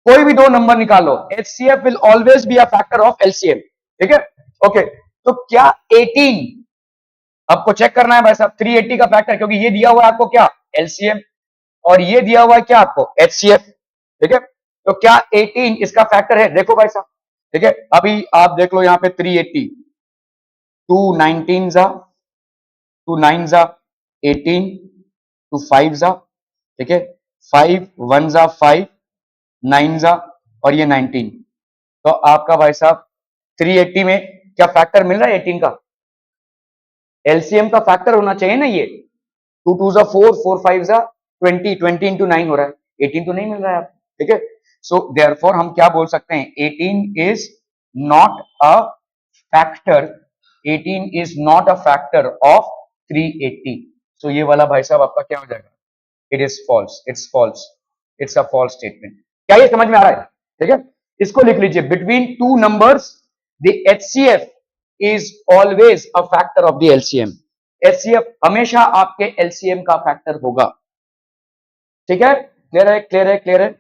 कोई भी दो नंबर निकालो, HCF will always be a factor of LCM. ठीक है? ओके. तो क्या 18 आपको चेक करना है भाई साहब? 380 का फैक्टर, क्योंकि ये दिया हुआ है आपको क्या? LCM. और ये दिया हुआ है क्या आपको? HCF. ठीक है? तो क्या 18 इसका फैक्टर है? देखो भाई साहब. ठीक है? अभी आप देख लो यहाँ पे 380. 2 19 जा, 2 9 जा 18, 2 5 जा. ठीक है? 5 1 जा 5, 9 जा और ये 19. तो आपका भाई साहब 380 में क्या फैक्टर मिल रहा है? 18 का एलसीएम का फैक्टर होना चाहिए ना ये. 2 2 जा 4, 4 5 जा 20, 20 × 9 हो रहा है. 18 तो नहीं मिल रहा है आपको. ठीक है? सो देयरफॉर हम क्या बोल सकते हैं? 18 is not a factor 18 is not a factor of 380. So ये वाला भाई साहब आपका क्या हो जाएगा? It is false. It's false. It's a false statement. क्या ये समझ में आ रहा है? ठीक है, इसको लिख लीजिए. Between two numbers, the HCF is always a factor of the LCM. HCF हमेशा आपके LCM का फैक्टर होगा. ठीक है, क्लियर है, क्लियर है, क्लियर है.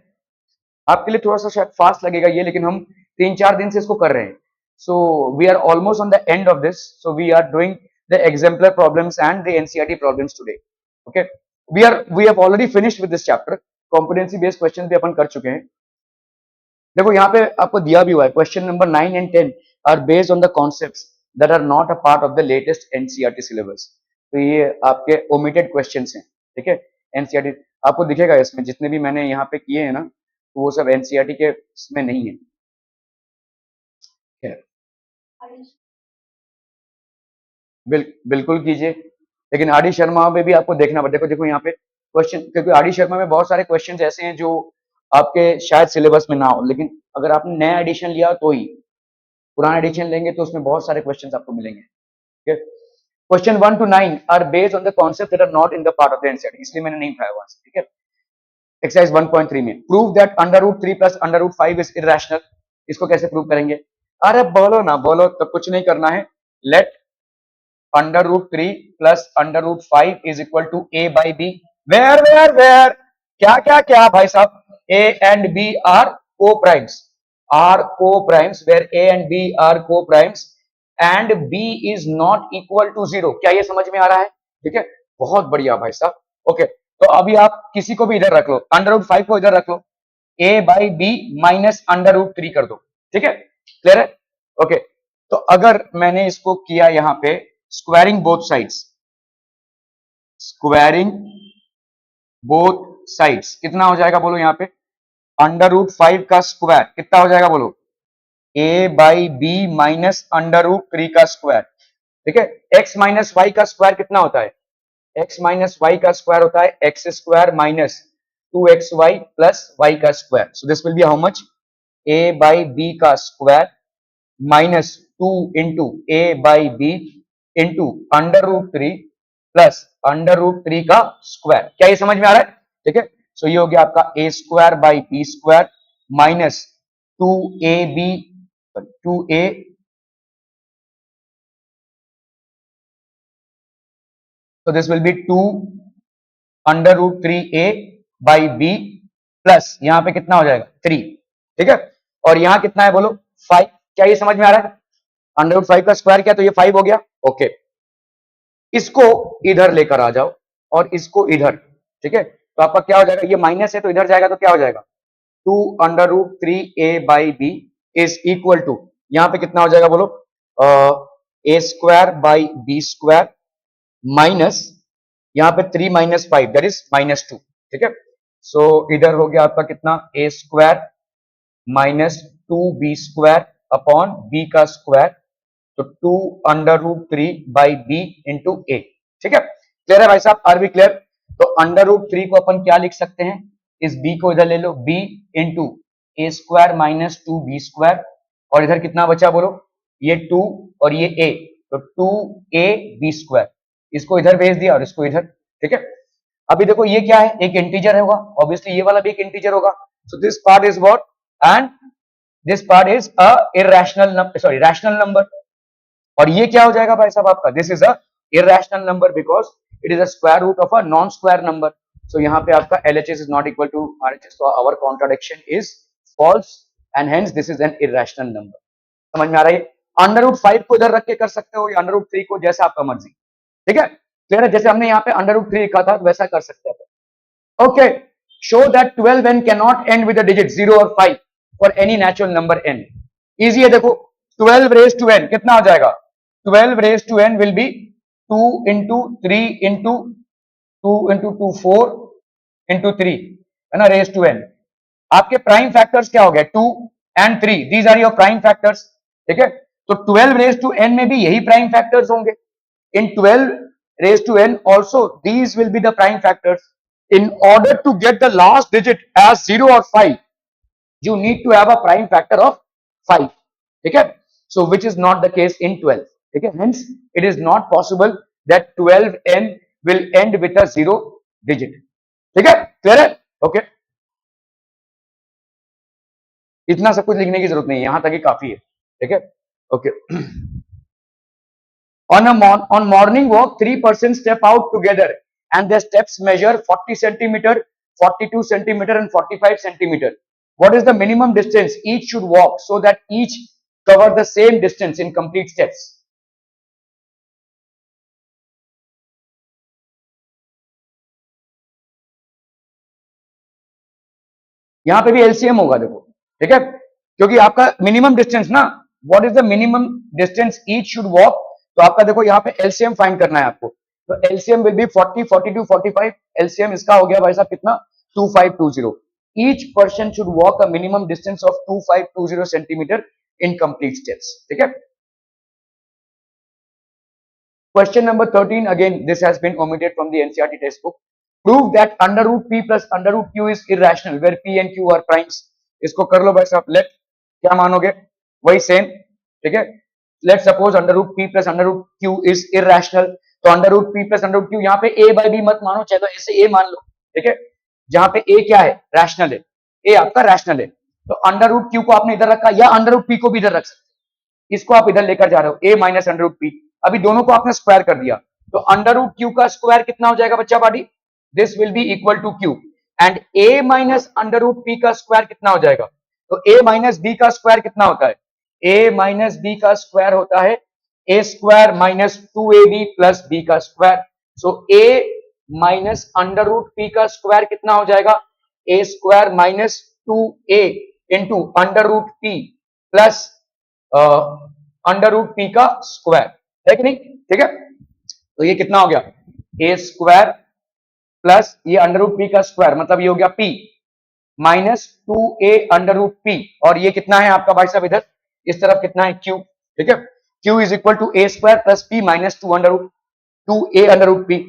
आपके लिए थोड़ा सा शायद फास्ट लगेगा ये, लेकिन हम 3-4 दिन से इसको कर रहे हैं. So we are almost on the end of this. So we are doing the exemplar problems and the NCERT problems today. Okay, we have already finished with this chapter. Competency based questions भी अपन कर चुके हैं. देखो यहाँ पे आपको दिया भी हुआ है, question number 9 and 10 are based on the concepts that are not a part of the latest NCERT syllabus. तो ये आपके omitted questions हैं. ठीक है, NCERT आपको दिखेगा इसमें, जितने भी मैंने यहाँ पे किए हैं ना, तो वो सब NCERT के इसमें नहीं है. बिल्कुल कीजिए, लेकिन आर डी शर्मा में भी आपको देखना पड़ेगा. देखो यहाँ पे क्वेश्चन, क्योंकि आर डी शर्मा में बहुत सारे क्वेश्चंस ऐसे हैं जो आपके शायद सिलेबस में ना हो, लेकिन अगर आपने नया एडिशन लिया तो ही, पुराना एडिशन लेंगे तो उसमें बहुत सारे क्वेश्चंस आपको मिलेंगे. ठीक है, question 1 to 9 are based on the concept that are not in the part of the NCERT, इसलिए मैंने नहीं उठाया हुआ. ठीक है, एक्सरसाइज 1.3 में प्रूव दैट √3 + √5 इज इरैशनल. इसको कैसे प्रूव करेंगे? अरे बोलो ना, बोलो तो कुछ नहीं करना है. Late √3 + √5 is equal to a by b. Where क्या भाई साहब? a and b are co-primes, where a and b are co-primes and b is not equal to 0. क्या ये समझ में आ रहा है? ठीक है, बहुत बढ़िया भाई साहब. ओके, तो अभी आप किसी को भी इधर रख लो, √5 को इधर रख लो, a by b माइनस √3 कर दो. ठीक है, क्लियर है? ओके, तो अगर मैंने इसको किया यहाँ पे स्क्वायरिंग बोथ साइड्स, कितना हो जाएगा बोलो यहाँ पे? √5 का स्क्वायर कितना हो जाएगा बोलो? a by b माइनस √3 का स्क्वायर. ठीक है, x माइनस वाई का स्क्वायर कितना होता है? x माइनस वाई का स्क्वायर होता है x square minus 2xy plus y का square. So this will be how much? a by b का square minus 2 into a by b into √3 plus √3 का स्क्वायर. क्या ये समझ में आ रहा है? ठीक है, सो ये हो गया आपका a square by b square minus 2a, so this will be 2 √3a by b plus यहाँ पे कितना हो जाएगा? 3. ठीक है, और यहाँ कितना है बोलो? 5. क्या ये समझ में आ रहा है? √5 का स्क्वायर क्या, तो ये 5 हो गया. ओके, इसको इधर लेकर आ जाओ और इसको इधर. ठीक है, तो आपका क्या हो जाएगा? ये माइनस है तो इधर जाएगा तो क्या हो जाएगा? 2 √3a by b is equal to, यहाँ पे कितना हो जाएगा बोलो? a square by b square minus यहाँ पे 3 - 5 दैट इज -2. ठीक है, सो इधर हो गया आपका कितना? a square minus 2b square upon b का स्क्वायर, तो 2 √3 बाई b इंटू a. ठीक है, क्लियर है भाई साहब? Are we clear? तो √3 को अपन क्या लिख सकते हैं? इस b को इधर ले लो, b into a square minus 2b square, और इधर कितना बचा बोलो? ये 2 और ये a, तो 2ab स्क्वायर. इसको इधर भेज दिया और इसको इधर. ठीक है, अभी देखो ये क्या है? एक इंटीजर होगा, ऑब्वियसली ये वाला भी एक इंटीजर होगा. So this part is what? And this part is a irrational number, sorry rational number. और ये क्या हो जाएगा भाई साहब आपका? This is a irrational number because it is a square root of a non square number. So यहाँ पे आपका LHS is not equal to RHS, so our contradiction is false and hence this is an irrational number. समझ में आ रहा है? √5 को इधर रख के कर सकते हो या √3 को, जैसा आपका मर्जी. ठीक है, क्लियर है? जैसे हमने यहाँ पे √3 लिखा था वैसा कर सकते हैं. Okay, show that 12n cannot end with a digit 0 or 5 for any natural number n. Easy है, देखो 12 raised to n कितना हो जाएगा? 12 raised to n will be 2 into 3 into 2 into 2 4 into 3 है ना, raised to n. आपके prime factors क्या हो गए? 2 and 3. These are your prime factors. ठीक है, तो 12 raised to n में भी यही प्राइम फैक्टर्स होंगे. In 12 raised to n also these will be the prime factors. In order to get the last digit as 0 or 5, you need to have a prime factor of 5. ठीक है, so which is not the case in 12. ठीक है, hence it is not possible that 12n will end with a 0 digit. ठीक है, clear है? Okay, इतना सब कुछ लिखने की जरूरत नहीं है, यहां तक ही काफी है. ठीक है, okay. On morning walk, 3 persons step out together and their steps measure 40 centimeter, 42 centimeter and 45 centimeter. What is the minimum distance each should walk so that each cover the same distance in complete steps? यहां पे भी LCM होगा देखो. ठीक है, क्योंकि आपका minimum distance ना, what is the minimum distance each should walk, तो आपका देखो यहाँ पे एलसीएम फाइंड करना है आपको. तो एलसीएम विल बी 40, 42, 45. एलसीएम इसका हो गया भाई साहब कितना, 2520. Each person should walk a minimum distance of 2520 centimetre in complete steps. ठीक है. Question number 13, again this has been omitted from the NCERT textbook. Prove that under root p plus under root q is irrational where p and q are primes. इसको कर लो भाई साहब. Late, क्या मानोगे, वही same. ठीक है, let suppose under root p plus under root q is irrational. तो under root p plus under root q, यहाँ पे a by b मत मानो, चलो ऐसे a मान लो. ठीक है, जहां पे a क्या है, रैशनल है, a आपका रैशनल है. तो अंडर रूट q को आपने इधर रखा, या अंडर रूट p को भी इधर रख सकते, इसको आप इधर लेकर जा रहे हो, a minus under root p. अभी दोनों को आपने स्क्वायर कर दिया, तो अंडर रूट क्यू का स्क्वायर कितना हो जाएगा बच्चा party, this will be equal to q. And a minus under root p का स्क्वायर कितना हो जाएगा, तो a माइनस b का स्क्वायर कितना होता है, a माइनस b का स्क्वायर होता है a square minus 2ab plus b का square. So a minus under root p का स्क्वायर कितना हो जाएगा, a square minus 2a into under root p plus under root p का स्क्वायर है कि नहीं. ठीक है, तो ये कितना हो गया, ए स्क्वायर प्लस ये अंडर रूट पी का स्क्वायर, मतलब ये हो गया p minus 2a under root पी. और ये कितना है आपका भाई साहब, इधर इस तरफ कितना है, क्यू. ठीक है, q is equal to a square plus p minus 2a under root पी.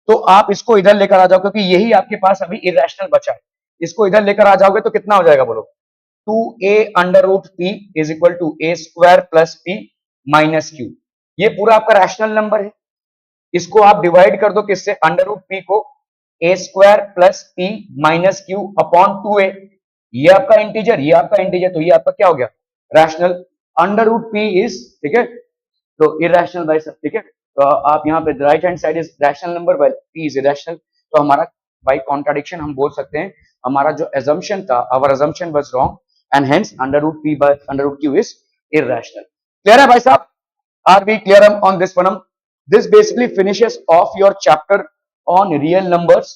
तो आप इसको इधर लेकर आ जाओ, क्योंकि यही आपके पास अभी इरेशनल बचा है. इसको इधर लेकर आ जाओगे तो कितना हो जाएगा बोलो, 2a under root p is equal to a square plus p minus q. ये पूरा आपका रैशनल नंबर है. इसको आप डिवाइड कर दो किससे, अंडर रूट p को a square plus p minus q upon 2a. ये आपका इंटीजर, ये आपका इंटीजर, तो ये आपका क्या हो गया, rational. Under root p is, ठीक है, तो इरेशनल बाय सब. ठीक है, तो आप यहाँ पे right hand side is rational number by p is irrational. तो हमारा बाय कॉन्ट्राडिक्शन हम बोल सकते हैं, हमारा जो assumption था, our assumption was wrong and hence under root p by under root q is irrational. Clear है भाई साहब? Are we clear on this one? This basically finishes off your chapter on real numbers.